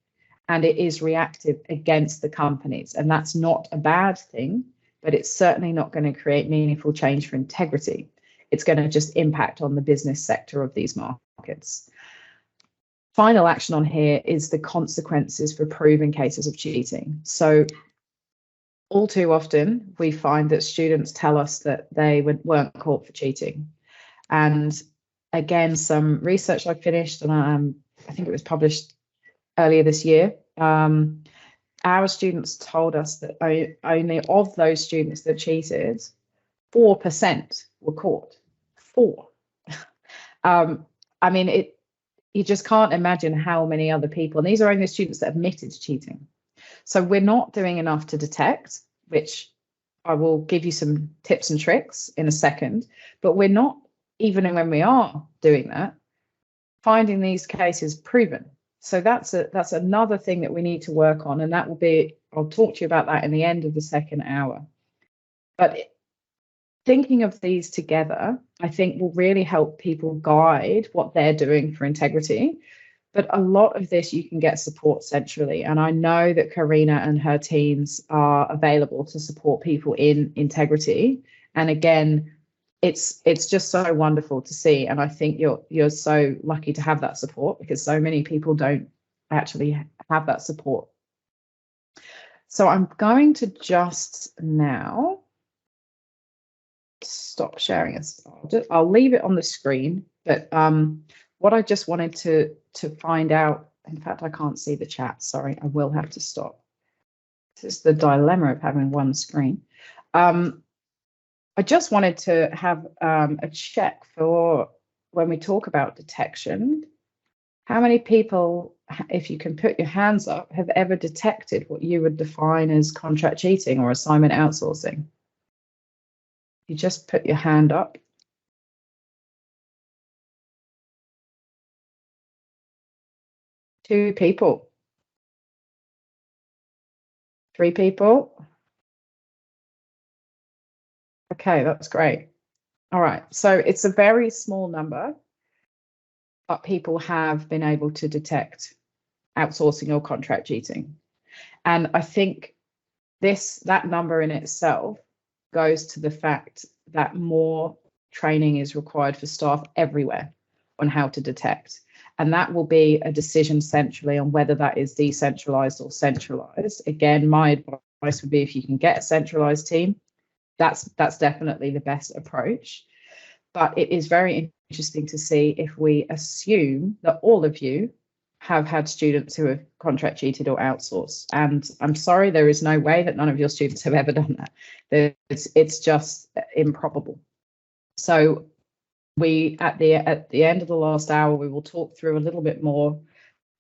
and it is reactive against the companies. And that's not a bad thing, but it's certainly not going to create meaningful change for integrity. It's going to just impact on the business sector of these markets. Final action on here is the consequences for proven cases of cheating. So all too often, we find that students tell us that they weren't caught for cheating. And again, some research I finished, and I think it was published earlier this year, our students told us that only of those students that cheated, 4% were caught. 4. I mean, you just can't imagine how many other people, and these are only students that admitted to cheating. So we're not doing enough to detect, which I will give you some tips and tricks in a second, but we're not, even when we are doing that, finding these cases proven. So that's another thing that we need to work on, and that will be, I'll talk to you about that in the end of the second hour. But thinking of these together, I think will really help people guide what they're doing for integrity. But a lot of this you can get support centrally. And I know that Karina and her teams are available to support people in integrity. And again, it's just so wonderful to see. And I think you're so lucky to have that support, because so many people don't actually have that support. So I'm going to just now stop sharing it. I'll leave it on the screen, but what I just wanted to find out, in fact, I can't see the chat, sorry, I will have to stop. This is the dilemma of having one screen. I just wanted to have a check for when we talk about detection. How many people, if you can put your hands up, have ever detected what you would define as contract cheating or assignment outsourcing? You just put your hand up. Two people. 3 people. Okay, that's great. All right, so it's a very small number, but people have been able to detect outsourcing or contract cheating. And I think that number in itself goes to the fact that more training is required for staff everywhere on how to detect. And that will be a decision centrally on whether that is decentralized or centralized. Again, my advice would be, if you can get a centralized team, that's definitely the best approach. But it is very interesting to see if we assume that all of you have had students who have contract cheated or outsourced. And I'm sorry, there is no way that none of your students have ever done that. It's just improbable. So we, at the end of the last hour, we will talk through a little bit more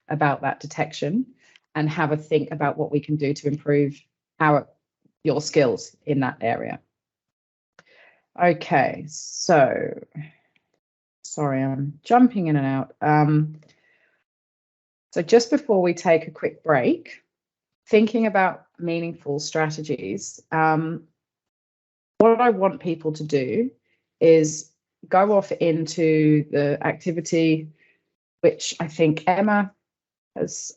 about that detection and have a think about what we can do to improve your skills in that area. Okay, so sorry, I'm jumping in and out. So just before we take a quick break, thinking about meaningful strategies, what I want people to do is go off into the activity which I think Emma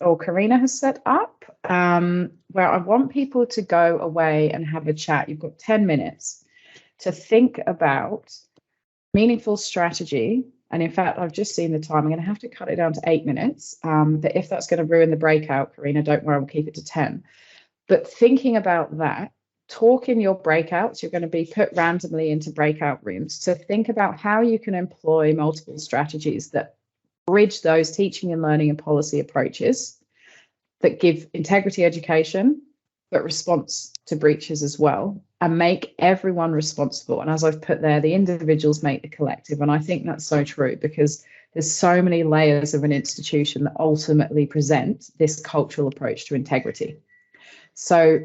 or Karina has set up, where I want people to go away and have a chat. You've got 10 minutes to think about meaningful strategy. And in fact, I've just seen the time. I'm going to have to cut it down to 8 minutes. But if that's going to ruin the breakout, Karina, don't worry, we'll keep it to 10. But thinking about that, talk in your breakouts. You're going to be put randomly into breakout rooms to think about how you can employ multiple strategies that bridge those teaching and learning and policy approaches that give integrity education, but response to breaches as well, and make everyone responsible. And as I've put there, the individuals make the collective. And I think that's so true, because there's so many layers of an institution that ultimately present this cultural approach to integrity. So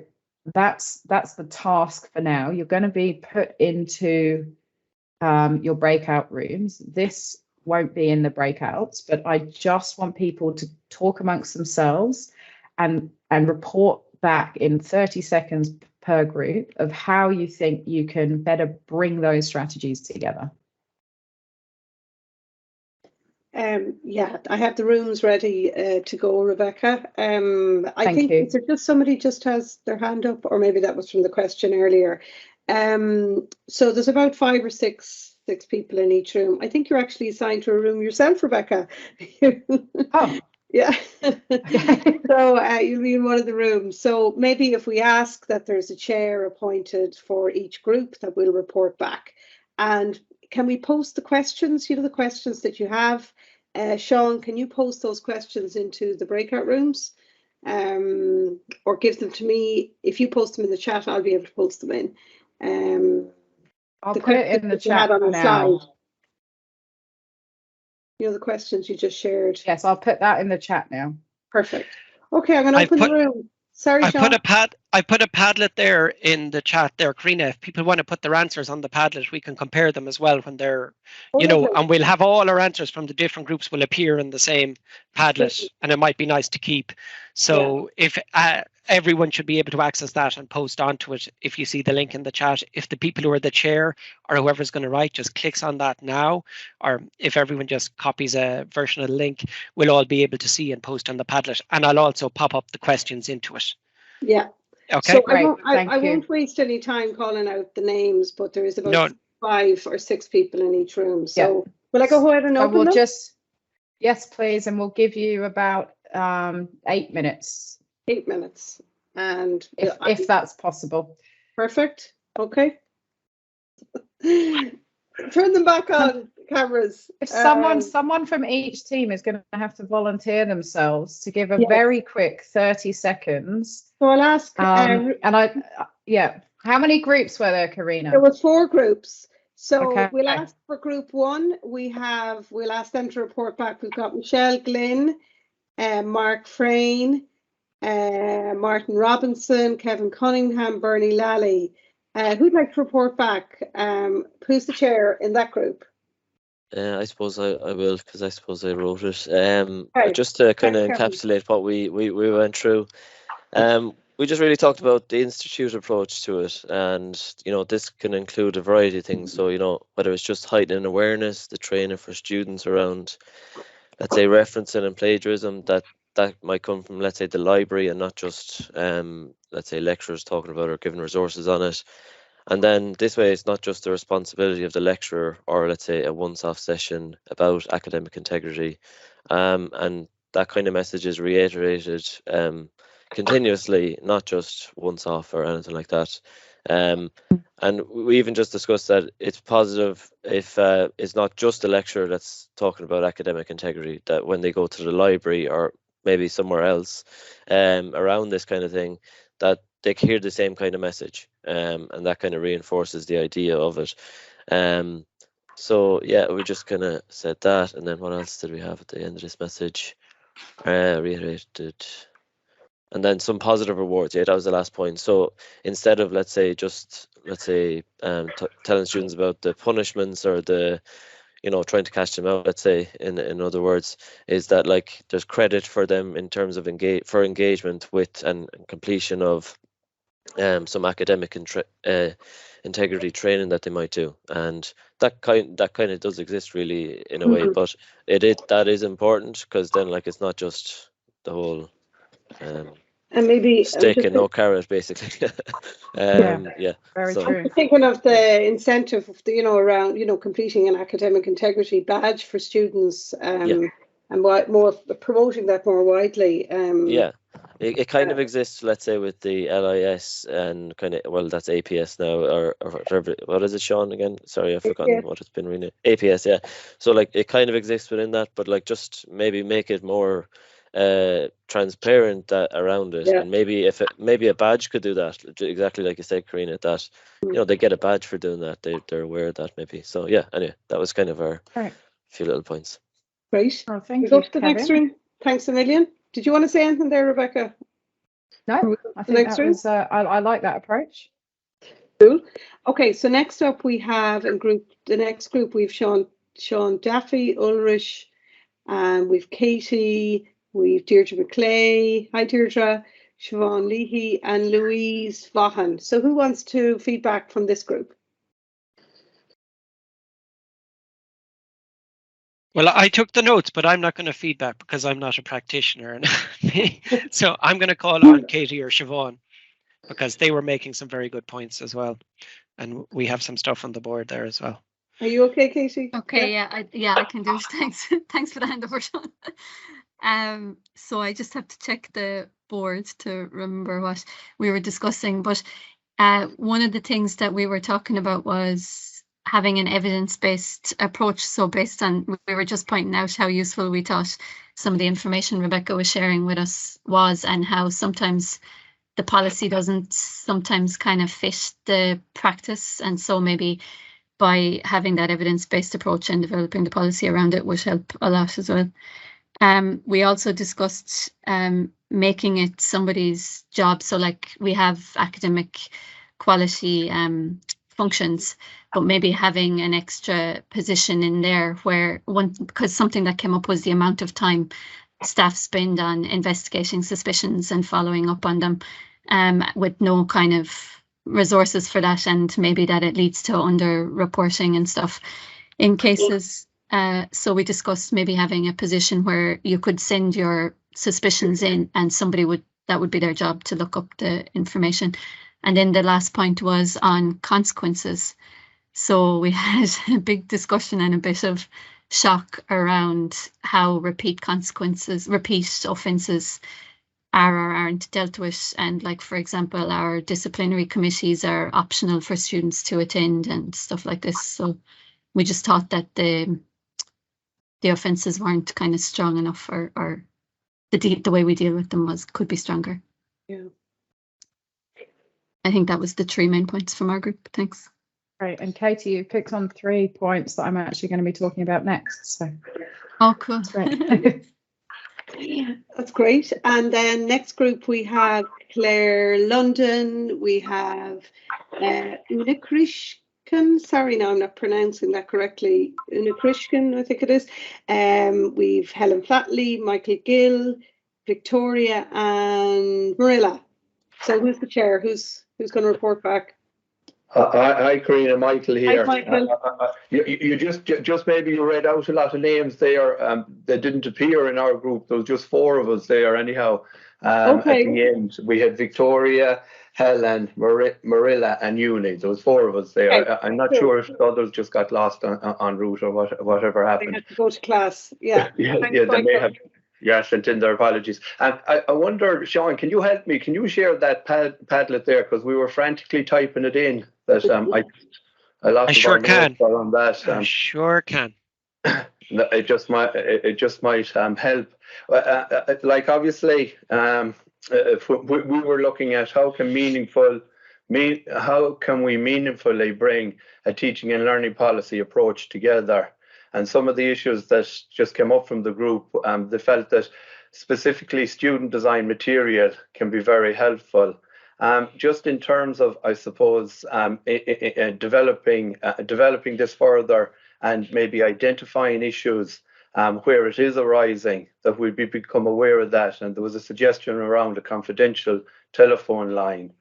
that's the task for now. You're going to be put into your breakout rooms. This won't be in the breakouts, but I just want people to talk amongst themselves and report back in 30 seconds per group of how you think you can better bring those strategies together. Yeah, I have the rooms ready to go, Rebecca. I Thank think you. is it just somebody just has their hand up, or maybe that was from the question earlier. So there's about 5 or 6 people in each room. I think you're actually assigned to a room yourself, Rebecca. Oh, Yeah. okay. So you'll be in one of the rooms. So maybe if we ask that there's a chair appointed for each group, that we'll report back. And can we post the questions, the questions that you have? Sean, can you post those questions into the breakout rooms? Or give them to me. If you post them in the chat, I'll be able to post them in. I'll The put it in the questions you had chat on the now. slide. The questions you just shared. Yes, I'll put that in the chat now. Perfect. Okay, I'm going to open the room. Sorry, I Sean. put a Padlet there in the chat there, Karina. If people want to put their answers on the Padlet, we can compare them as well when they're, and we'll have all our answers from the different groups will appear in the same Padlet, and it might be nice to keep. So if everyone should be able to access that and post onto it if you see the link in the chat. If the people who are the chair or whoever's going to write just clicks on that now, or if everyone just copies a version of the link, we'll all be able to see and post on the Padlet. And I'll also pop up the questions into it. Yeah. Okay. So Great. I won't waste any time calling out the names, but there is about 5 or 6 people in each room. So will I go ahead and open them? Yes, please. And we'll give you about 8 minutes. 8 minutes. And if that's possible. Perfect. Okay. Turn them back on, cameras. If someone from each team is going to have to volunteer themselves to give a very quick 30 seconds. So I'll ask. How many groups were there, Karina? There were 4 groups. So we'll ask for group 1. We'll ask them to report back. We've got Michelle Glynn, Mark Frayne, Martin Robinson, Kevin Cunningham, Bernie Lally. Who'd like to report back? Who's the chair in that group? I suppose I will, because I suppose I wrote it. Just to kind of encapsulate what we went through. We just really talked about the institute approach to it, and this can include a variety of things. So whether it's just heightening awareness, the training for students around, let's say, referencing and plagiarism, that might come from, let's say, the library, and not just let's say lecturers talking about or giving resources on it. And then this way, it's not just the responsibility of the lecturer, or let's say a once-off session about academic integrity, and that kind of message is reiterated continuously, not just once off or anything like that. And we even just discussed that it's positive if it's not just the lecturer that's talking about academic integrity, that when they go to the library or maybe somewhere else around this kind of thing, that they can hear the same kind of message, and that kind of reinforces the idea of it. So yeah, we just kind of said that, and then what else did we have at the end of this message? Reiterated. And then some positive rewards. Yeah, that was the last point. So instead of, let's say, telling students about the punishments or the, trying to catch them out, let's say, in other words, is that like there's credit for them in terms of engagement with and completion of some academic integrity training that they might do, and that kind of does exist really in a way, but that is important, because then like it's not just the whole and maybe stick and no carrot, basically. Very true. I'm thinking of the incentive of around completing an academic integrity badge for students, and more promoting that more widely. It kind of exists, let's say, with the LIS and kind of, well, that's APS now, or whatever. What is it, Sean, again? Sorry, I've forgotten what it's been renamed. APS, yeah. So like it kind of exists within that, but like just maybe make it more transparent around it, and maybe maybe a badge could do that, exactly like you said, Karina, that they get a badge for doing that. They're aware of that, maybe. So yeah, anyway, that was kind of our few little points. Great. Oh, thank you. Go to the next room. Thanks a million. Did you want to say anything there, Rebecca? No, I think that was I like that approach. Cool. Okay, so next up we have the next group we've Sean Daffy, Ulrich, and we've Katie, we've Deirdre McClay, hi Deirdre, Siobhan Leahy, and Louise Vaughan. So who wants to feedback from this group? Well, I took the notes, but I'm not going to feed back because I'm not a practitioner. So I'm going to call on Katie or Siobhan because they were making some very good points as well. And we have some stuff on the board there as well. Are you okay, Katie? Okay, yeah, I can do it. Thanks. Thanks for the handover, Sean. So I just have to check the board to remember what we were discussing. But one of the things that we were talking about was having an evidence-based approach. So based on, we were just pointing out how useful we thought some of the information Rebecca was sharing with us was, and how sometimes the policy doesn't sometimes kind of fit the practice. And so maybe by having that evidence-based approach and developing the policy around it would help a lot as well. We also discussed making it somebody's job. So like we have academic quality functions, but maybe having an extra position in there where because something that came up was the amount of time staff spend on investigating suspicions and following up on them with no kind of resources for that, and maybe that it leads to under reporting and stuff in cases. So we discussed maybe having a position where you could send your suspicions in and that would be their job to look up the information. And then the last point was on consequences. So we had a big discussion and a bit of shock around how repeat offences are or aren't dealt with. And like, for example, our disciplinary committees are optional for students to attend and stuff like this. So we just thought that the offences weren't kind of strong enough, or the way we deal with them could be stronger. Yeah. I think that was the 3 main points from our group. Thanks. Great. And Katie, you picked on 3 points that I'm actually going to be talking about next. So. Oh, cool. Great. That's great. And then next group we have Claire London, we have Una Krishkin. Sorry, no, I'm not pronouncing that correctly. Una Krishkin, I think it is. We've Helen Flatley, Michael Gill, Victoria, and Marilla. So who's the chair? Who's going to report back? Hi, Karina, Michael here. Hi, Michael. You just maybe you read out a lot of names there that didn't appear in our group. There was just 4 of us there anyhow. Okay. At the end, we had Victoria, Helen, Marilla, and Uni. There was 4 of us there. Okay. I'm not sure if the others just got lost en route or whatever happened. They had to go to class. Yeah. yeah, they may have. Yeah, sent in their apologies. And I wonder, Sean, can you help me? Can you share that Padlet there? Because we were frantically typing it in. That I sure can. On that. I sure can. It just might help. Like obviously, if we were looking at how can we meaningfully bring a teaching and learning policy approach together. And some of the issues that just came up from the group, they felt that specifically student design material can be very helpful. Just in terms of, I suppose, developing this further and maybe identifying issues where it is arising, that we become aware of that. And there was a suggestion around a confidential telephone line.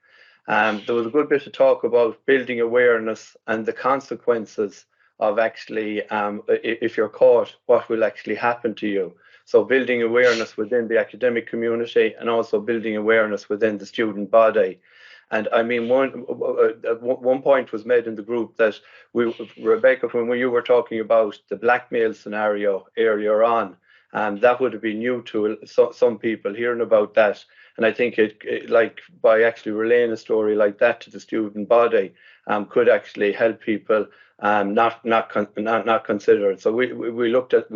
There was a good bit of talk about building awareness and the consequences of actually, if you're caught, what will actually happen to you. So building awareness within the academic community and also building awareness within the student body. And I mean, one point was made in the group that Rebecca, when you were talking about the blackmail scenario earlier on, that would have been new to some people hearing about that. And I think it like by actually relaying a story like that to the student body could actually help people not consider it. So we looked at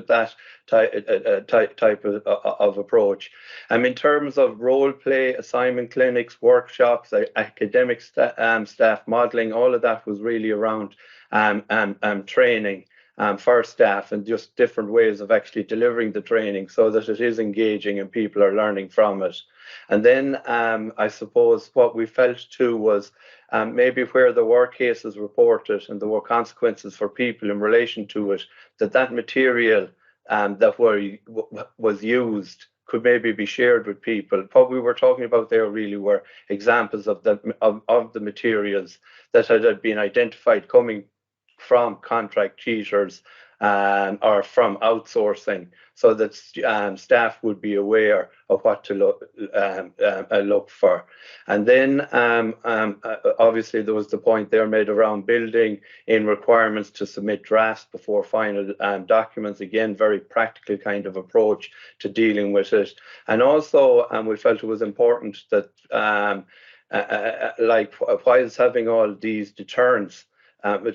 that type of approach. In terms of role play, assignment clinics, workshops, academic staff modelling, all of that was really around training for staff and just different ways of actually delivering the training so that it is engaging and people are learning from it. And then I suppose what we felt too was maybe where there were cases reported and there were consequences for people in relation to it, that material that was used could maybe be shared with people. What we were talking about there really were examples of the materials that had been identified coming from contract cheaters or from outsourcing, so that staff would be aware of what to look for. And then obviously there was the point there made around building in requirements to submit drafts before final documents. Again, very practical kind of approach to dealing with it. And also we felt it was important that like whilst having all these deterrents,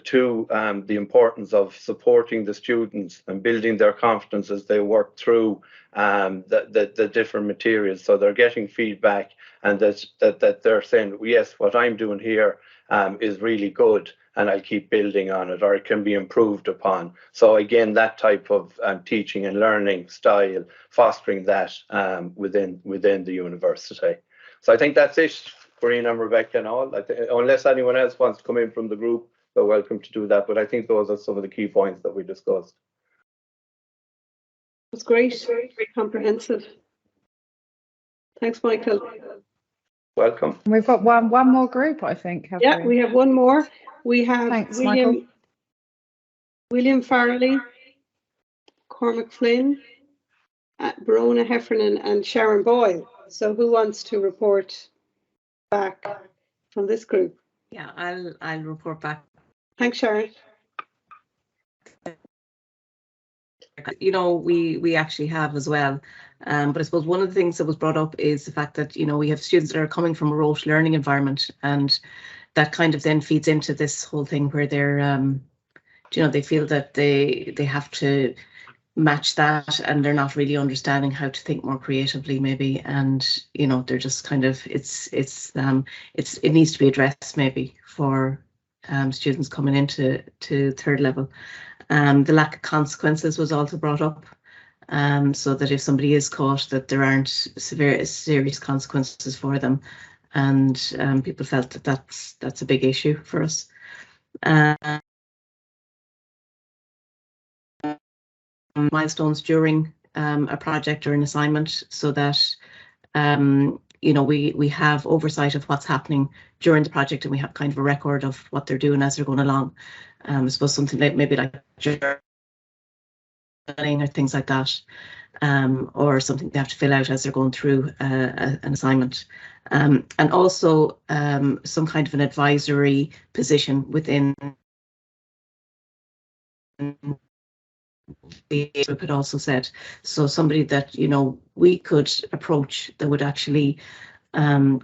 to the importance of supporting the students and building their confidence as they work through the different materials. So they're getting feedback, and that they're saying, yes, what I'm doing here is really good, and I'll keep building on it, or it can be improved upon. So again, that type of teaching and learning style, fostering that within the university. So I think that's it, Corinne and Rebecca and all. Unless anyone else wants to come in from the group, they're welcome to do that. But I think those are some of the key points that we discussed. That's great, very comprehensive. Thanks, Michael. Welcome. We've got one more group, I think. Yeah, we have one more. We have William Farrelly, Cormac Flynn, Verona Heffernan, and Sharon Boyle. So who wants to report back from this group? Yeah, I'll report back. Thanks, Sharon. You know, we actually have as well. But I suppose one of the things that was brought up is the fact that, you know, we have students that are coming from a rote learning environment, and that kind of then feeds into this whole thing where they're, you know, they feel that they have to match that, and they're not really understanding how to think more creatively, maybe, and you know, they're just kind of it needs to be addressed maybe for students coming into third level. The lack of consequences was also brought up, so that if somebody is caught, that there aren't serious consequences for them, and people felt that that's a big issue for us. Milestones during a project or an assignment, so that you know, we have oversight of what's happening during the project, and we have kind of a record of what they're doing as they're going along. I suppose something like maybe like journaling or things like that, or something they have to fill out as they're going through an assignment, and also some kind of an advisory position within the group had also said. So somebody that, you know, we could approach that would actually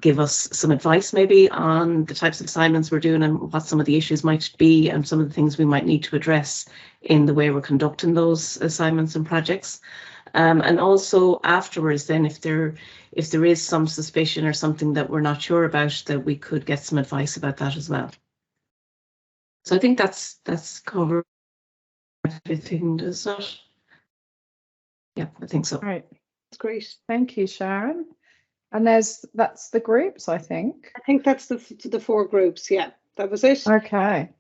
give us some advice maybe on the types of assignments we're doing and what some of the issues might be, and some of the things we might need to address in the way we're conducting those assignments and projects. And also afterwards, then if there is some suspicion or something that we're not sure about, that we could get some advice about that as well. So I think that's covered everything, does that? Yeah, I think so. Right. That's great. Thank you, Sharon. And that's the groups, I think. I think that's the 4 groups. Yeah, that was it. Okay.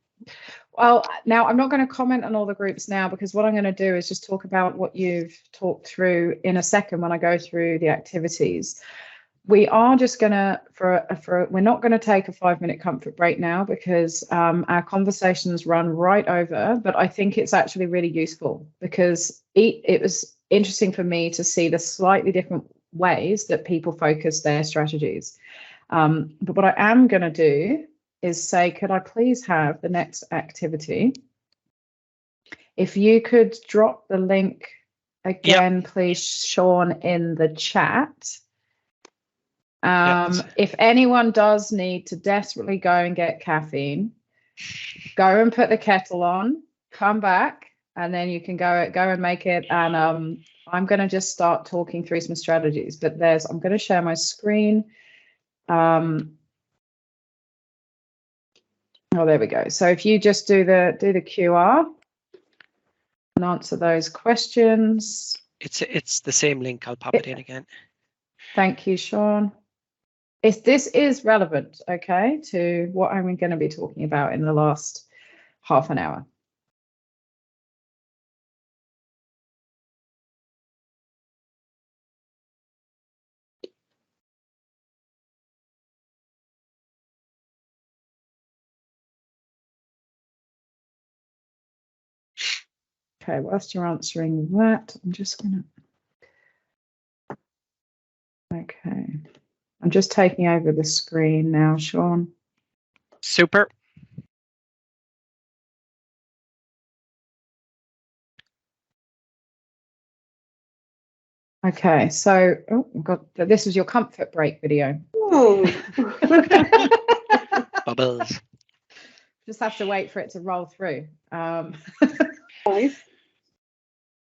Well, now I'm not going to comment on all the groups now, because what I'm going to do is just talk about what you've talked through in a second when I go through the activities. We are just going to, we're not going to take a 5-minute comfort break now, because our conversations run right over, but I think it's actually really useful, because it was interesting for me to see the slightly different ways that people focus their strategies. But what I am going to do is say, could I please have the next activity? If you could drop the link again, please, Sean, in the chat. If anyone does need to desperately go and get caffeine, go and put the kettle on, come back, and then you can go and make it. And I'm going to just start talking through some strategies. But I'm going to share my screen. Oh, there we go. So if you just do the QR and answer those questions. It's the same link. I'll pop it in again. Thank you, Sean. This is relevant, okay, to what I'm going to be talking about in the last half an hour. Okay, whilst you're answering that, I'm just going to... Okay. I'm just taking over the screen now, Sean. Super. Okay, so this was your comfort break video. Oh. Bubbles. Just have to wait for it to roll through. Nice.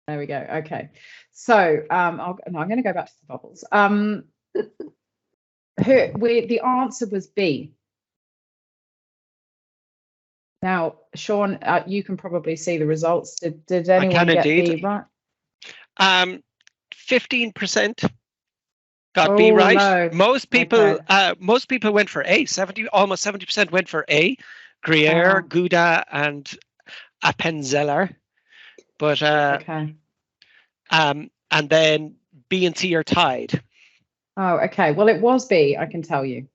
There we go. Okay, so I'm going to go back to the bubbles. The answer was B. Now, Sean, you can probably see the results. Did anyone get B right? 15% got B right. No. Most people went for A. Almost 70% went for A. Gruyere, Gouda, and Appenzeller. But and then B and C are tied. Oh, okay. Well, it was B, I can tell you.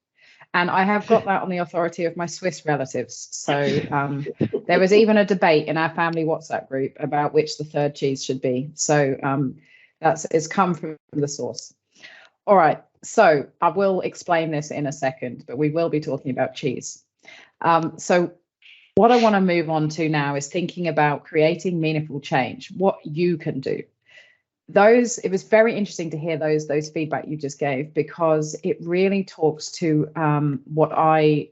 And I have got that on the authority of my Swiss relatives. So there was even a debate in our family WhatsApp group about which the third cheese should be. So it's come from the source. All right. So I will explain this in a second, but we will be talking about cheese. So what I want to move on to now is thinking about creating meaningful change, what you can do. It was very interesting to hear those feedback you just gave, because it really talks to what I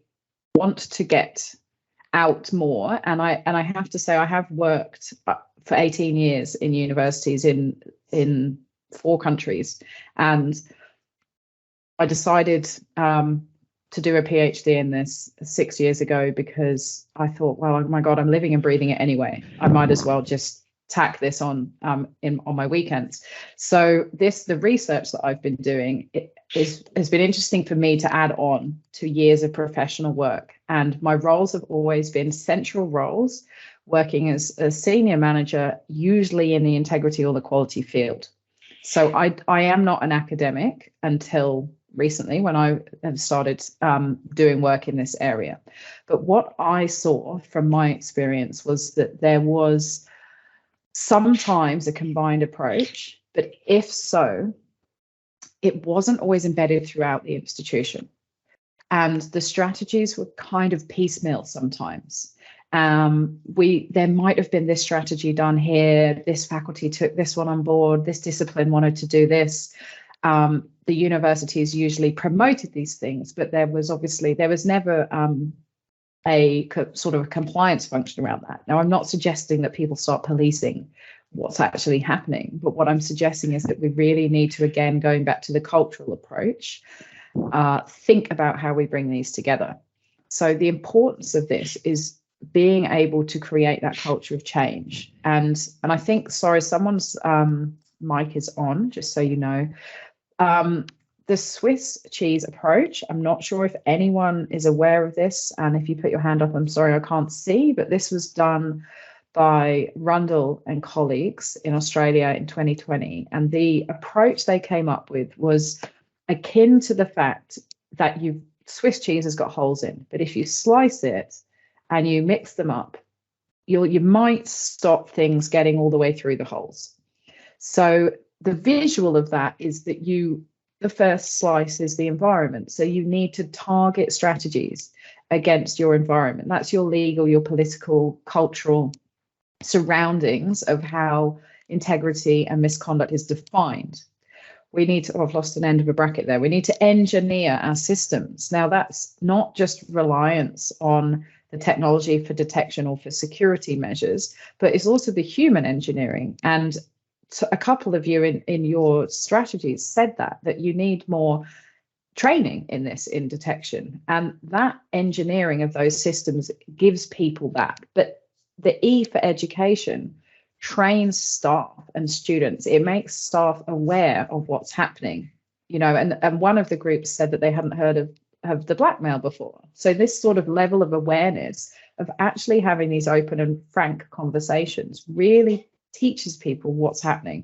want to get out more. And I have to say, I have worked for 18 years in universities in 4 countries, and I decided to do a PhD in this 6 years ago, because I thought, well, oh my God, I'm living and breathing it anyway. I might as well just tack this on my weekends. So the research that I've been doing has been interesting for me to add on to years of professional work. And my roles have always been central roles, working as a senior manager, usually in the integrity or the quality field. So I am not an academic until recently, when I have started doing work in this area. But what I saw from my experience was that there was sometimes a combined approach, but if so, it wasn't always embedded throughout the institution. And the strategies were kind of piecemeal sometimes. There might have been this strategy done here, this faculty took this one on board, this discipline wanted to do this. The universities usually promoted these things, but there was never a sort of a compliance function around that. Now, I'm not suggesting that people start policing what's actually happening, but what I'm suggesting is that we really need to, again, going back to the cultural approach, think about how we bring these together. So the importance of this is being able to create that culture of change. And I think, sorry, someone's mic is on, just so you know. The Swiss cheese approach, I'm not sure if anyone is aware of this, and if you put your hand up, I'm sorry, I can't see, but this was done by Rundle and colleagues in Australia in 2020. And the approach they came up with was akin to the fact that Swiss cheese has got holes in, but if you slice it and you mix them up, you might stop things getting all the way through the holes. So the visual of that is that the first slice is the environment. So you need to target strategies against your environment. That's your legal, your political, cultural surroundings of how integrity and misconduct is defined. We need to, I've lost an end of a bracket there. We need to engineer our systems. Now, that's not just reliance on the technology for detection or for security measures, but it's also the human engineering. And a couple of you in your strategies said that you need more training in detection, and that engineering of those systems gives people that. But the E for education trains staff and students. It makes staff aware of what's happening, and one of the groups said that they hadn't heard of the blackmail before. So this sort of level of awareness of actually having these open and frank conversations really teaches people what's happening.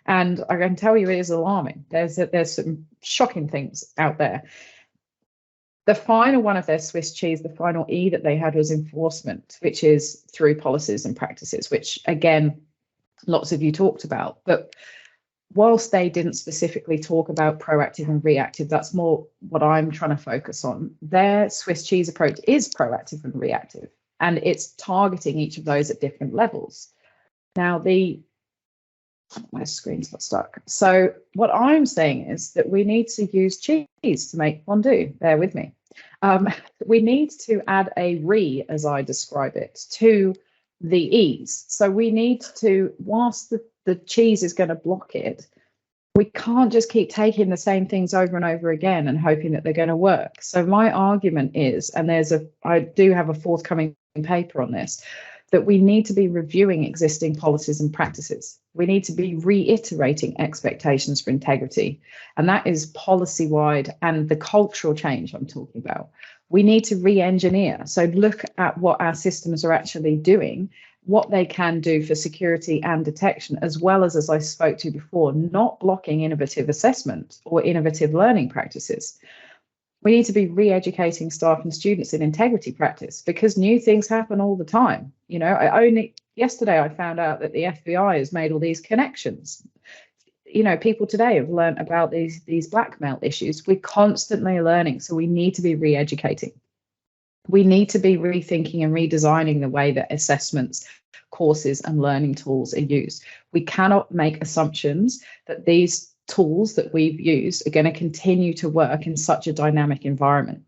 And I can tell you, it is alarming. There's some shocking things out there. The final one of their Swiss cheese, the final E that they had, was enforcement, which is through policies and practices, which again, lots of you talked about. But whilst they didn't specifically talk about proactive and reactive, that's more what I'm trying to focus on. Their Swiss cheese approach is proactive and reactive, and it's targeting each of those at different levels. Now, my screen's got stuck. So what I'm saying is that we need to use cheese to make fondue. Bear with me. We need to add a re, as I describe it, to the ease. So we need to, whilst the cheese is going to block it, we can't just keep taking the same things over and over again and hoping that they're going to work. So my argument is, and I do have a forthcoming paper on this, that we need to be reviewing existing policies and practices. We need to be reiterating expectations for integrity. And that is policy-wide and the cultural change I'm talking about. We need to re-engineer. So look at what our systems are actually doing, what they can do for security and detection, as well as I spoke to before, not blocking innovative assessment or innovative learning practices. We need to be re-educating staff and students in integrity practice, because new things happen all the time. You know, only yesterday I found out that the FBI has made all these connections. You know, people today have learned about these blackmail issues. We're constantly learning, so we need to be re-educating. We need to be rethinking and redesigning the way that assessments, courses and learning tools are used. We cannot make assumptions that these tools that we've used are going to continue to work in such a dynamic environment.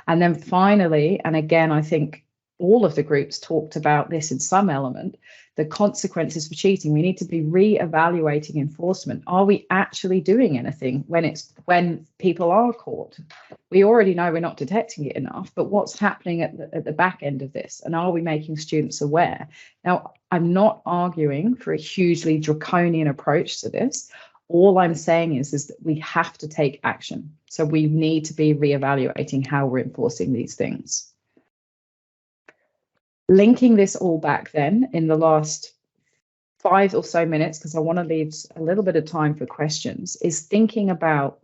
And then finally, and again, I think all of the groups talked about this in some element, the consequences for cheating. We need to be re-evaluating enforcement. Are we actually doing anything when people are caught? We already know we're not detecting it enough, but what's happening at the back end of this? And are we making students aware? Now, I'm not arguing for a hugely draconian approach to this. All I'm saying is that we have to take action. So we need to be re-evaluating how we're enforcing these things. Linking this all back then in the last 5 or so minutes, because I want to leave a little bit of time for questions, is thinking about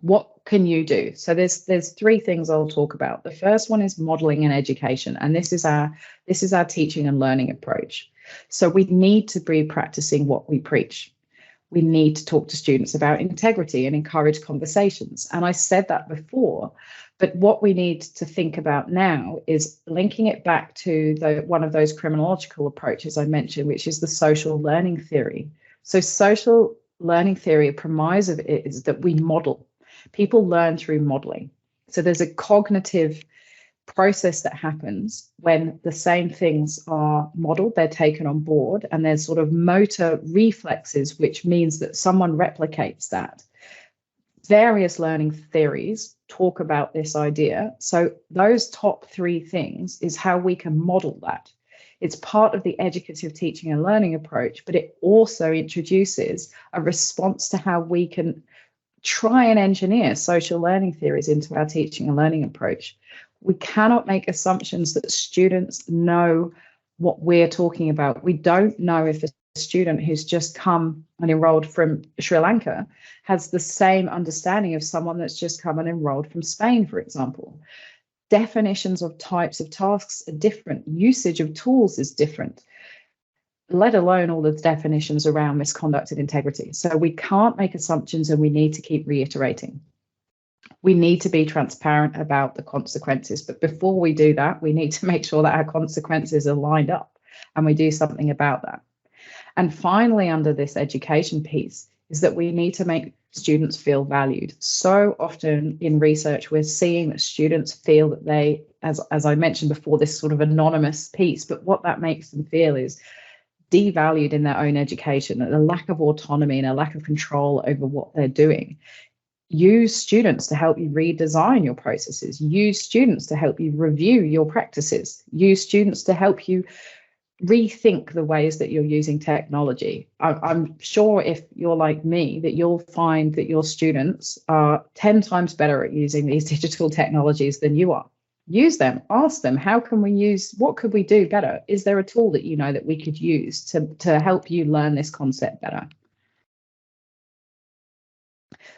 what can you do? So there's 3 things I'll talk about. The first one is modeling and education, and this is our teaching and learning approach. So we need to be practicing what we preach. We need to talk to students about integrity and encourage conversations. And I said that before, but what we need to think about now is linking it back to one of those criminological approaches I mentioned, which is the social learning theory. So social learning theory, a premise of it is that we model. People learn through modeling. So there's a cognitive process that happens when the same things are modeled, they're taken on board, and there's sort of motor reflexes, which means that someone replicates that. Various learning theories talk about this idea. So those top 3 things is how we can model that. It's part of the educative teaching and learning approach, but it also introduces a response to how we can try and engineer social learning theories into our teaching and learning approach. We cannot make assumptions that students know what we're talking about. We don't know if a student who's just come and enrolled from Sri Lanka has the same understanding of someone that's just come and enrolled from Spain, for example. Definitions of types of tasks are different. Usage of tools is different, let alone all the definitions around misconduct and integrity. So we can't make assumptions, and we need to keep reiterating. We need to be transparent about the consequences. But before we do that, we need to make sure that our consequences are lined up and we do something about that. And finally, under this education piece, is that we need to make students feel valued. So often in research, we're seeing that students feel that they, as I mentioned before, this sort of anonymous piece, but what that makes them feel is devalued in their own education, and a lack of autonomy and a lack of control over what they're doing. Use students to help you redesign your processes. Use students to help you review your practices. Use students to help you rethink the ways that you're using technology. I'm sure if you're like me, that you'll find that your students are 10 times better at using these digital technologies than you are. Use them, ask them, what could we do better? Is there a tool that you know that we could use to help you learn this concept better?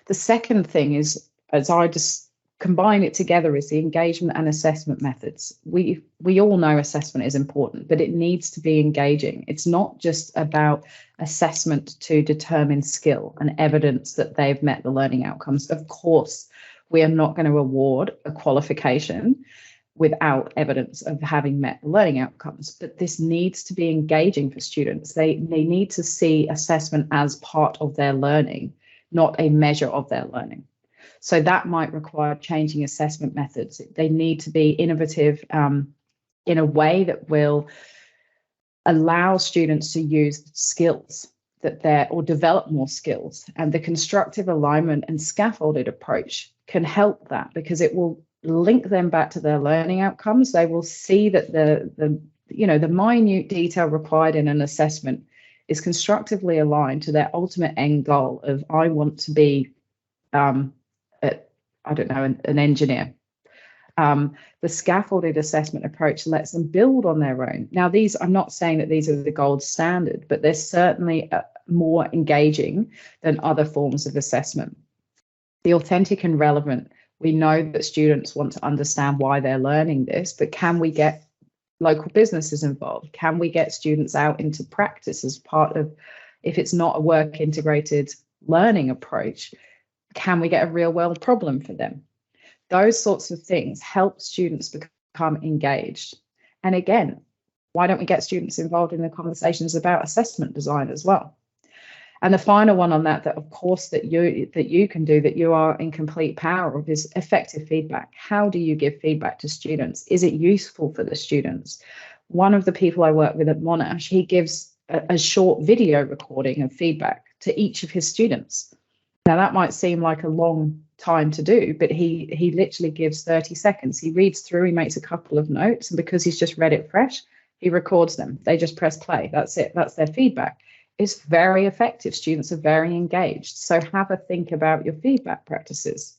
The second thing is, as I just combine it together is the engagement and assessment methods. We all know assessment is important, but it needs to be engaging. It's not just about assessment to determine skill and evidence that they've met the learning outcomes. Of course, we are not going to award a qualification without evidence of having met the learning outcomes, but this needs to be engaging for students. They need to see assessment as part of their learning, not a measure of their learning. So that might require changing assessment methods. They need to be innovative in a way that will allow students to use skills or develop more skills. And the constructive alignment and scaffolded approach can help that, because it will link them back to their learning outcomes. They will see that the minute detail required in an assessment is constructively aligned to their ultimate end goal of, I want to be an engineer. The scaffolded assessment approach lets them build on their own. Now, I'm not saying that these are the gold standard, but they're certainly more engaging than other forms of assessment. The authentic and relevant. We know that students want to understand why they're learning this, but can we get local businesses involved? Can we get students out into practice as part of, if it's not a work integrated learning approach, can we get a real world problem for them? Those sorts of things help students become engaged. And again, why don't we get students involved in the conversations about assessment design as well? And the final one on that of course that you can do, that you are in complete power of, is effective feedback. How do you give feedback to students? Is it useful for the students? One of the people I work with at Monash, he gives a short video recording of feedback to each of his students. Now that might seem like a long time to do, but he literally gives 30 seconds. He reads through, he makes a couple of notes, and because he's just read it fresh, he records them. They just press play. That's it. That's their feedback. It's very effective. Students are very engaged. So have a think about your feedback practices.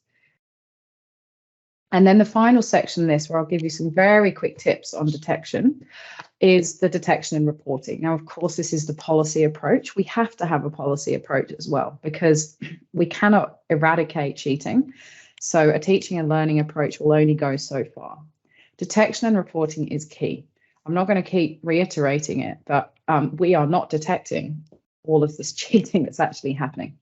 And then the final section of this, where I'll give you some very quick tips on detection, is the detection and reporting. Now, of course, this is the policy approach. We have to have a policy approach as well, because we cannot eradicate cheating. So a teaching and learning approach will only go so far. Detection and reporting is key. I'm not going to keep reiterating it, but we are not detecting all of this cheating that's actually happening.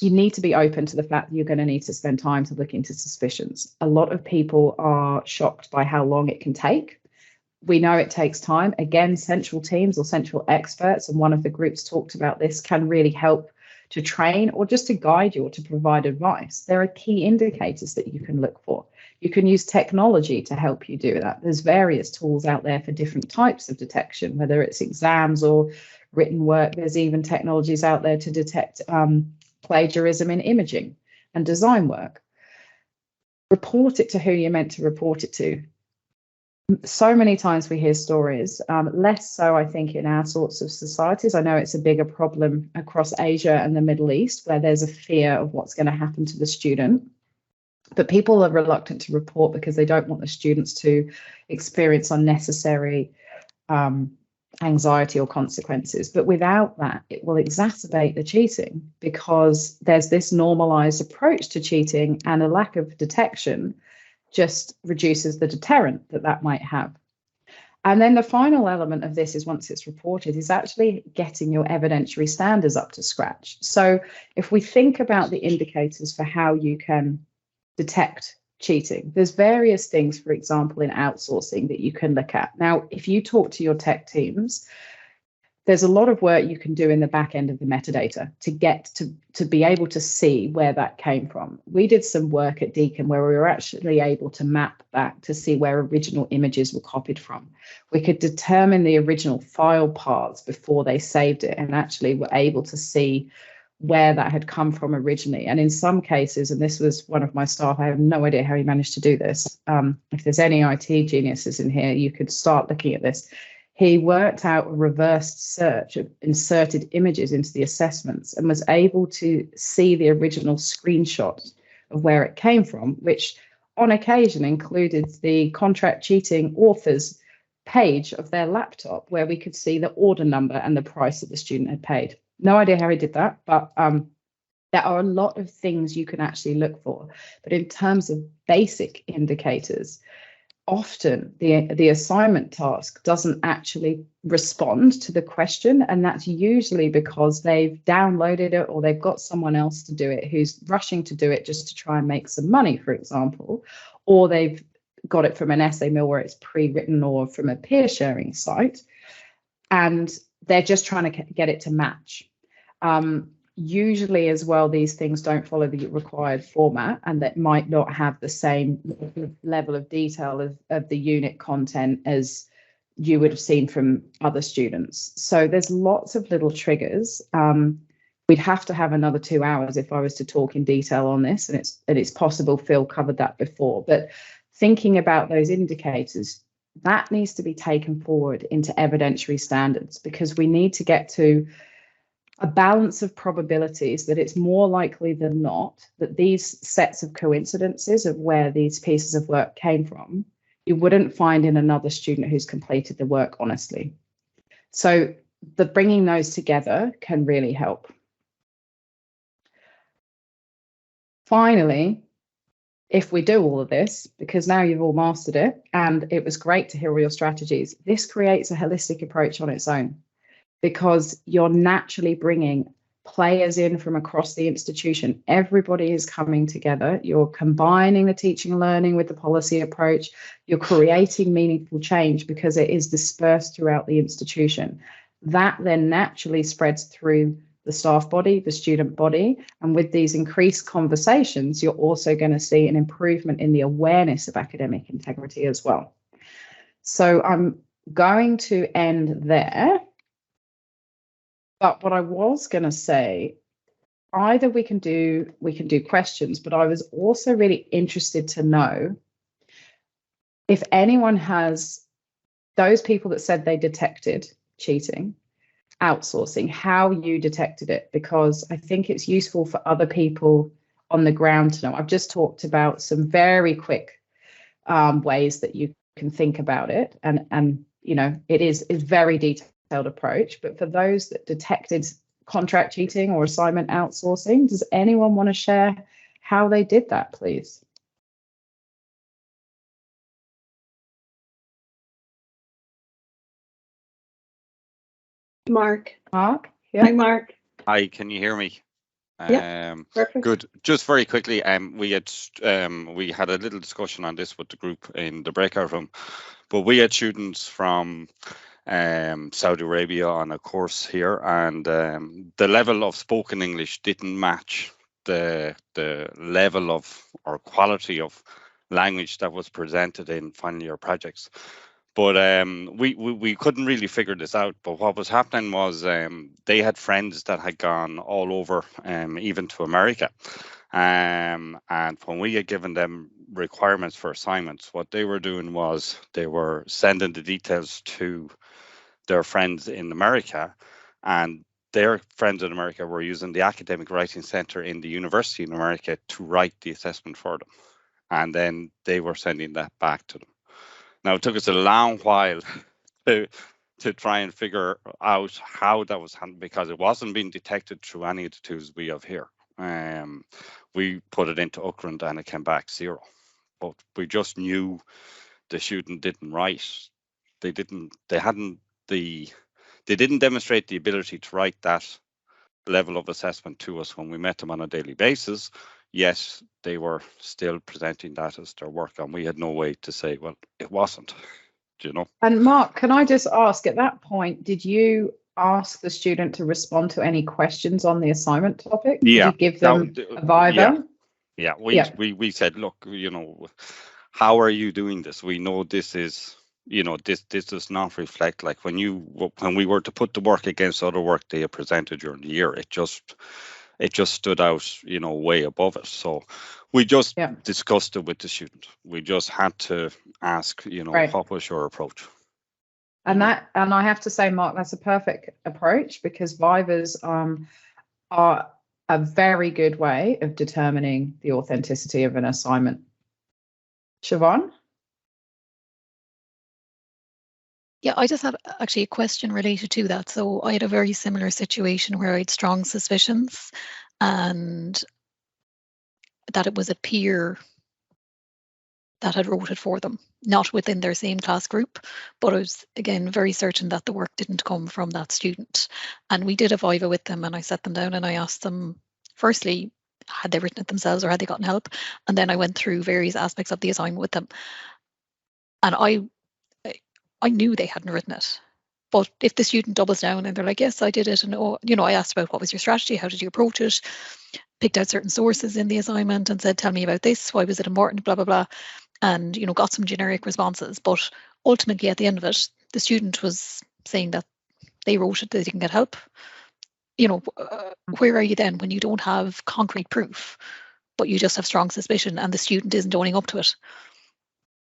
You need to be open to the fact that you're going to need to spend time to look into suspicions. A lot of people are shocked by how long it can take. We know it takes time. Again, central teams or central experts, and one of the groups talked about this, can really help to train or just to guide you or to provide advice. There are key indicators that you can look for. You can use technology to help you do that. There's various tools out there for different types of detection, whether it's exams or written work. There's even technologies out there to detect plagiarism in imaging and design work. Report it to who you're meant to report it to. So many times we hear stories, less so I think in our sorts of societies. I know it's a bigger problem across Asia and the Middle East, where there's a fear of what's going to happen to the student. But people are reluctant to report because they don't want the students to experience unnecessary anxiety or consequences. But without that, it will exacerbate the cheating, because there's this normalized approach to cheating, and a lack of detection just reduces the deterrent that might have. And then the final element of this is, once it's reported, is actually getting your evidentiary standards up to scratch. So if we think about the indicators for how you can detect cheating, there's various things, for example, in outsourcing that you can look at. Now, if you talk to your tech teams, there's a lot of work you can do in the back end of the metadata to get to be able to see where that came from. We did some work at Deakin where we were actually able to map back to see where original images were copied from. We could determine the original file paths before they saved it, and actually were able to see where that had come from originally. And in some cases, and this was one of my staff, I have no idea how he managed to do this. If there's any IT geniuses in here, you could start looking at this. He worked out a reversed search of inserted images into the assessments and was able to see the original screenshot of where it came from, which on occasion included the contract cheating author's page of their laptop, where we could see the order number and the price that the student had paid. No idea how he did that, but There are a lot of things you can actually look for, but in terms of basic indicators, often the assignment task doesn't actually respond to the question, and that's usually because they've downloaded it or they've got someone else to do it who's rushing to do it just to try and make some money, for example, or they've got it from an essay mill where it's pre-written or from a peer sharing site, and they're just trying to get it to match. Usually as well, these things don't follow the required format, and that might not have the same level of detail of the unit content as you would have seen from other students. So there's lots of little triggers. We'd have to have another 2 hours if I was to talk in detail on this, and it's possible Phil covered that before. But thinking about those indicators, that needs to be taken forward into evidentiary standards, because we need to get to a balance of probabilities that it's more likely than not that these sets of coincidences of where these pieces of work came from, you wouldn't find in another student who's completed the work honestly. So the bringing those together can really help. Finally, if we do all of this, because now you've all mastered it, and it was great to hear all your strategies, this creates a holistic approach on its own, because you're naturally bringing players in from across the institution. Everybody is coming together. You're combining the teaching and learning with the policy approach. You're creating meaningful change because it is dispersed throughout the institution. That then naturally spreads through the staff body, the student body, and with these increased conversations, you're also going to see an improvement in the awareness of academic integrity as well. So I'm going to end there. But what I was going to say, either we can do questions, but I was also really interested to know if anyone has those people that said they detected cheating, outsourcing, how you detected it, because I think it's useful for other people on the ground to know. I've just talked about some very quick ways that you can think about it, and you know, it is very detailed approach, but for those that detected contract cheating or assignment outsourcing, does anyone want to share how they did that, please? Mark, yeah. Hi, Mark. Hi, can you hear me? Yeah, perfect. Good. Just very quickly, we had a little discussion on this with the group in the breakout room, but we had students from Saudi Arabia on a course here, and the level of spoken English didn't match the level of or quality of language that was presented in final year projects. But we couldn't really figure this out. But what was happening was they had friends that had gone all over, even to America. And when we had given them requirements for assignments, what they were doing was they were sending the details to their friends in America, and their friends in America were using the Academic Writing Center in the university in America to write the assessment for them. And then they were sending that back to them. Now, it took us a long while to try and figure out how that was handled, because it wasn't being detected through any of the tools we have here. We put it into Ukrand and it came back 0. But we just knew the student didn't write. They didn't demonstrate the ability to write that level of assessment to us when we met them on a daily basis. Yes, they were still presenting that as their work, and we had no way to say, well, it wasn't, you know. And Mark, can I just ask, at that point, did you ask the student to respond to any questions on the assignment topic? Yeah. Did you give them a viva? Yeah. We said, look, you know, how are you doing this? We know this is, you know, this does not reflect, like when we were to put the work against other work they have presented during the year, it just stood out, you know, way above it. So we just discussed it with the student. We just had to ask, you know, what was your approach? And I have to say, Mark, that's a perfect approach, because vivas are a very good way of determining the authenticity of an assignment. Siobhan? Yeah, I just have actually a question related to that. So I had a very similar situation where I had strong suspicions, and that it was a peer that had wrote it for them, not within their same class group, but I was, again, very certain that the work didn't come from that student. And we did a Viva with them, and I sat them down and I asked them, firstly, had they written it themselves or had they gotten help? And then I went through various aspects of the assignment with them. And I knew they hadn't written it. But if the student doubles down and they're like, yes, I did it, and I asked about what was your strategy, how did you approach it, picked out certain sources in the assignment and said, tell me about this, why was it important, blah, blah, blah, and got some generic responses. But ultimately, at the end of it, the student was saying that they wrote it, they didn't get help. Where are you then when you don't have concrete proof, but you just have strong suspicion and the student isn't owning up to it?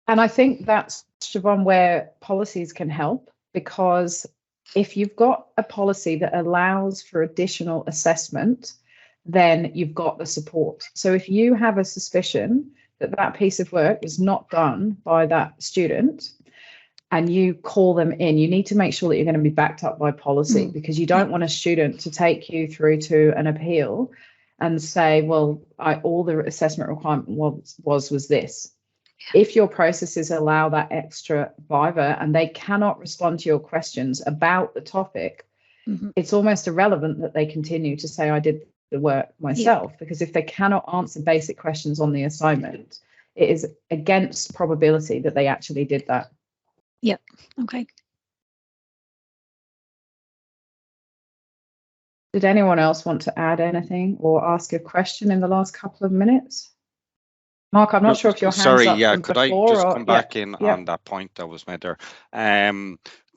And I think that's, Siobhan, where policies can help, because if you've got a policy that allows for additional assessment, then you've got the support. So if you have a suspicion that that piece of work is not done by that student and you call them in, you need to make sure that you're going to be backed up by policy, because you don't want a student to take you through to an appeal and say, well, all the assessment requirement was this. If your processes allow that extra Viva and they cannot respond to your questions about the topic, it's almost irrelevant that they continue to say, I did the work myself, because if they cannot answer basic questions on the assignment, it is against probability that they actually did that. Yep. Okay. Did anyone else want to add anything or ask a question in the last couple of minutes? Mark, I'm not sure if your hands sorry, up yeah, from could before, I just or, come back in on that point that was made there?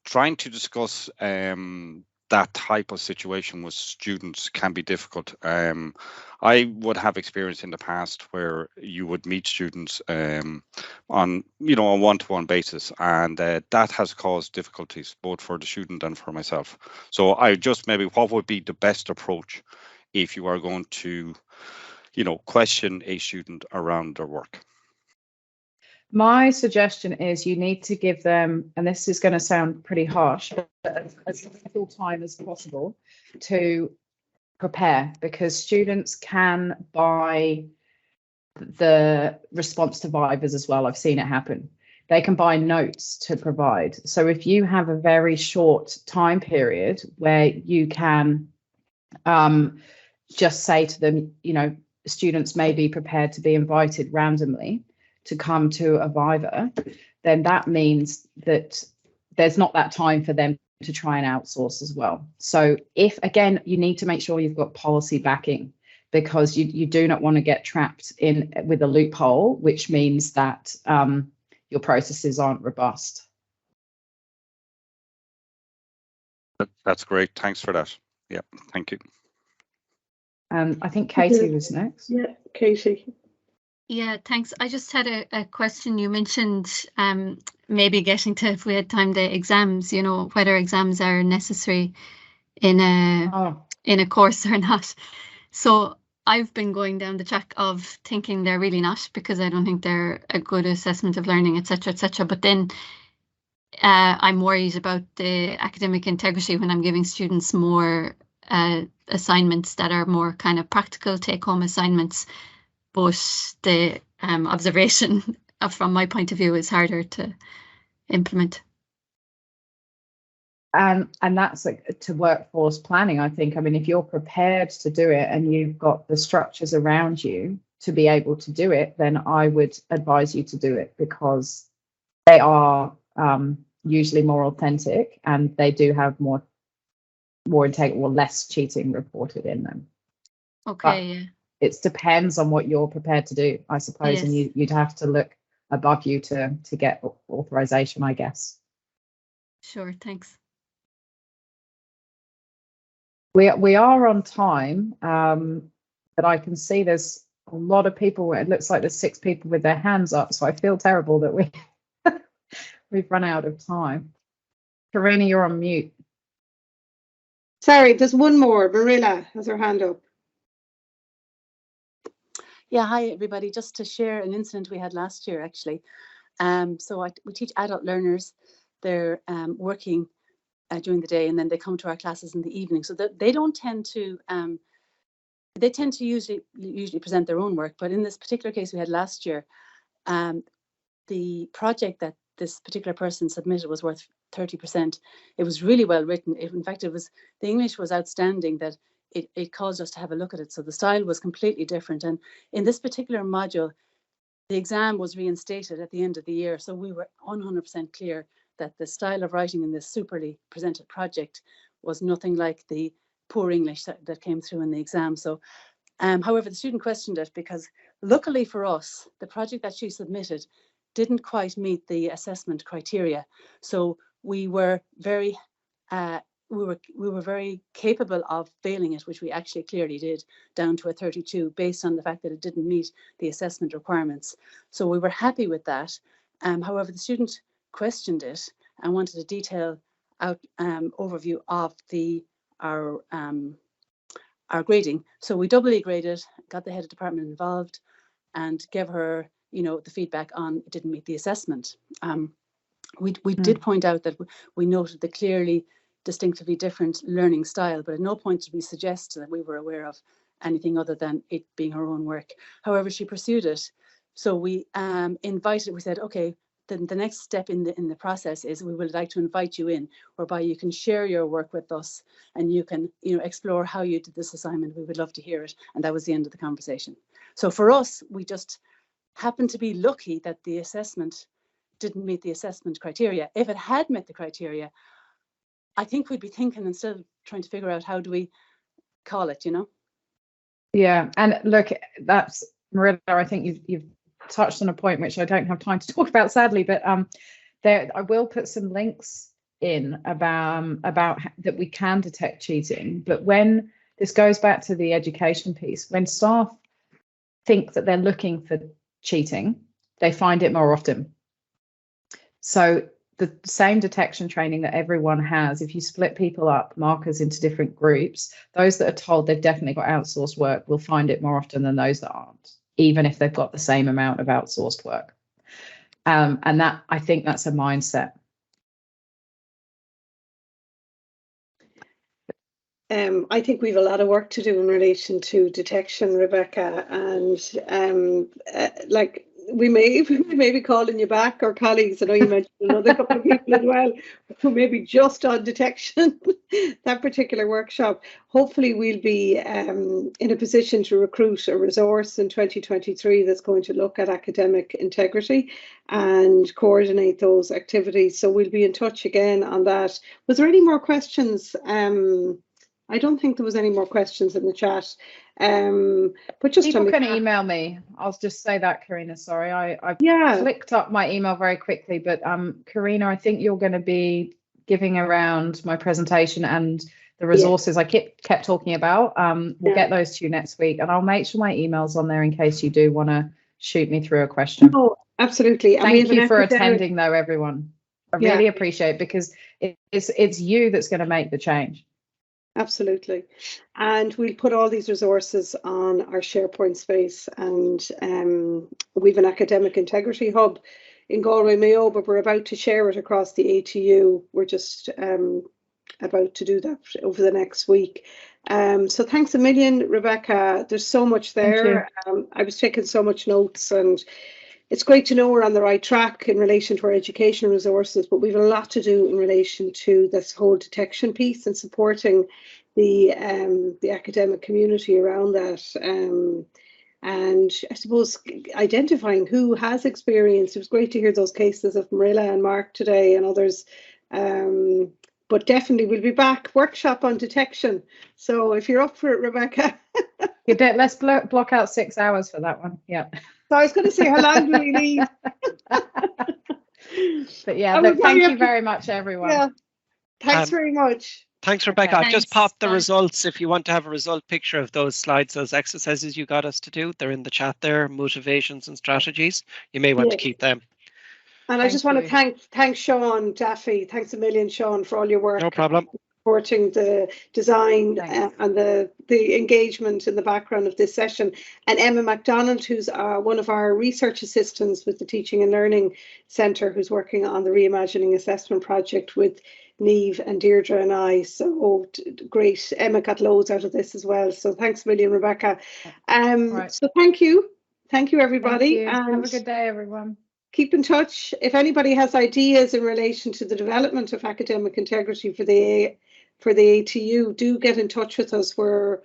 Trying to discuss that type of situation with students can be difficult. I would have experience in the past where you would meet students on a one-to-one basis, and that has caused difficulties both for the student and for myself. So what would be the best approach if you are going to question a student around their work? My suggestion is you need to give them, and this is going to sound pretty harsh, but as little time as possible to prepare, because students can buy the response to Vivas as well. I've seen it happen. They can buy notes to provide. So if you have a very short time period where you can just say to them, students may be prepared to be invited randomly to come to a Viva, then that means that there's not that time for them to try and outsource as well. So if, again, you need to make sure you've got policy backing, because you do not want to get trapped in with a loophole, which means that your processes aren't robust. That's great. Thanks for that. Yeah, thank you. I think Katie was next. Yeah, Katie. Yeah, thanks. I just had a question. You mentioned maybe getting to, if we had time, the exams, whether exams are necessary in a course or not. So I've been going down the track of thinking they're really not, because I don't think they're a good assessment of learning, etc., etc. But then I'm worried about the academic integrity when I'm giving students more assignments that are more kind of practical take-home assignments. But the observation from my point of view is harder to implement. And that's to workforce planning, I think. I mean, if you're prepared to do it and you've got the structures around you to be able to do it, then I would advise you to do it, because they are usually more authentic and they do have more integral, less cheating reported in them. Okay. But it depends on what you're prepared to do, I suppose, Yes. and you'd have to look above you to get authorization, I guess. Sure, thanks. We are on time, but I can see there's a lot of people. It looks like there's 6 people with their hands up, so I feel terrible that we've run out of time. Karina, you're on mute. Sorry, there's one more. Marilla has her hand up. Yeah, hi everybody. Just to share an incident we had last year, actually. So we teach adult learners. They're working during the day, and then they come to our classes in the evening. So that they don't tend to they tend to usually present their own work, but in this particular case we had last year, the project that this particular person submitted was worth 30%. It was really well written. In fact, the English was outstanding, that it caused us to have a look at it. So the style was completely different. And in this particular module, the exam was reinstated at the end of the year. So we were 100% clear that the style of writing in this superly presented project was nothing like the poor English that came through in the exam. So, however, the student questioned it because luckily for us, the project that she submitted didn't quite meet the assessment criteria. So we were very very capable of failing it, which we actually clearly did, down to a 32, based on the fact that it didn't meet the assessment requirements. So we were happy with that. However, the student questioned it and wanted a detailed overview of our grading. So we doubly graded, got the head of department involved, and gave her, the feedback on it didn't meet the assessment. We did point out that we noted the clearly distinctively different learning style, but at no point did we suggest that we were aware of anything other than it being her own work. However, she pursued it. So we we said, okay, then the next step in the process is we would like to invite you in, whereby you can share your work with us and you can, explore how you did this assignment. We would love to hear it. And that was the end of the conversation. So for us, we just happened to be lucky that the assessment didn't meet the assessment criteria. If it had met the criteria, I think we'd be thinking and still trying to figure out how do we call it, Yeah, and look, that's Marilla, I think you've touched on a point which I don't have time to talk about, sadly, but I will put some links in about that we can detect cheating. But when this goes back to the education piece, when staff think that they're looking for cheating, they find it more often. So the same detection training that everyone has, if you split people up, markers into different groups, those that are told they've definitely got outsourced work will find it more often than those that aren't, even if they've got the same amount of outsourced work. And that, I think that's a mindset. I think we have a lot of work to do in relation to detection, Rebecca, and we may be calling you back, or colleagues. I know you mentioned another couple of people as well who may be just on detection, that particular workshop. Hopefully we'll be in a position to recruit a resource in 2023 that's going to look at academic integrity and coordinate those activities. So we'll be in touch again on that. Was there any more questions? I don't think there was any more questions in the chat. But just people can email me. I'll just say that, Karina. Sorry, I clicked up my email very quickly, but Karina, I think you're going to be giving around my presentation and the resources I kept talking about. We'll get those to you next week, and I'll make sure my email's on there in case you do want to shoot me through a question. Oh, absolutely. Thank you for attending, though, everyone. I really appreciate it, because it's you that's going to make the change. Absolutely. And we'll put all these resources on our SharePoint space, and we've an academic integrity hub in Galway, Mayo, but we're about to share it across the ATU. We're just about to do that over the next week. So thanks a million, Rebecca. There's so much there. I was taking so much notes, and it's great to know we're on the right track in relation to our education resources, but we've a lot to do in relation to this whole detection piece and supporting the academic community around that. And I suppose identifying who has experience. It was great to hear those cases of Marilla and Mark today and others. But definitely we'll be back, workshop on detection. So if you're up for it, Rebecca. Let's block out 6 hours for that one. Yeah. So I was going to say, how long do we need? But yeah, look, thank you very much, everyone. Yeah. Thanks very much. Thanks, Rebecca. I've just popped the results. If you want to have a result picture of those slides, those exercises you got us to do, they're in the chat there, motivations and strategies. You may want to keep them. And I just want to thank Sean Daffy. Thanks a million, Sean, for all your work. No problem. Supporting the design and the engagement in the background of this session. And Emma MacDonald, who's one of our research assistants with the Teaching and Learning Centre, who's working on the Reimagining Assessment project with Niamh and Deirdre and I. So great. Emma got loads out of this as well. So thanks a million, Rebecca. So thank you. Thank you, everybody. Thank you. And have a good day, everyone. Keep in touch. If anybody has ideas in relation to the development of academic integrity for the ATU, do get in touch with us. We're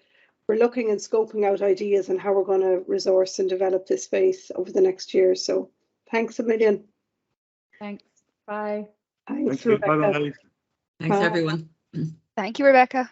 looking and scoping out ideas and how we're going to resource and develop this space over the next year. So thanks a million. Thanks. Bye. Thanks, Thank you. Rebecca. Bye-bye. Thanks, everyone. Thank you, Rebecca.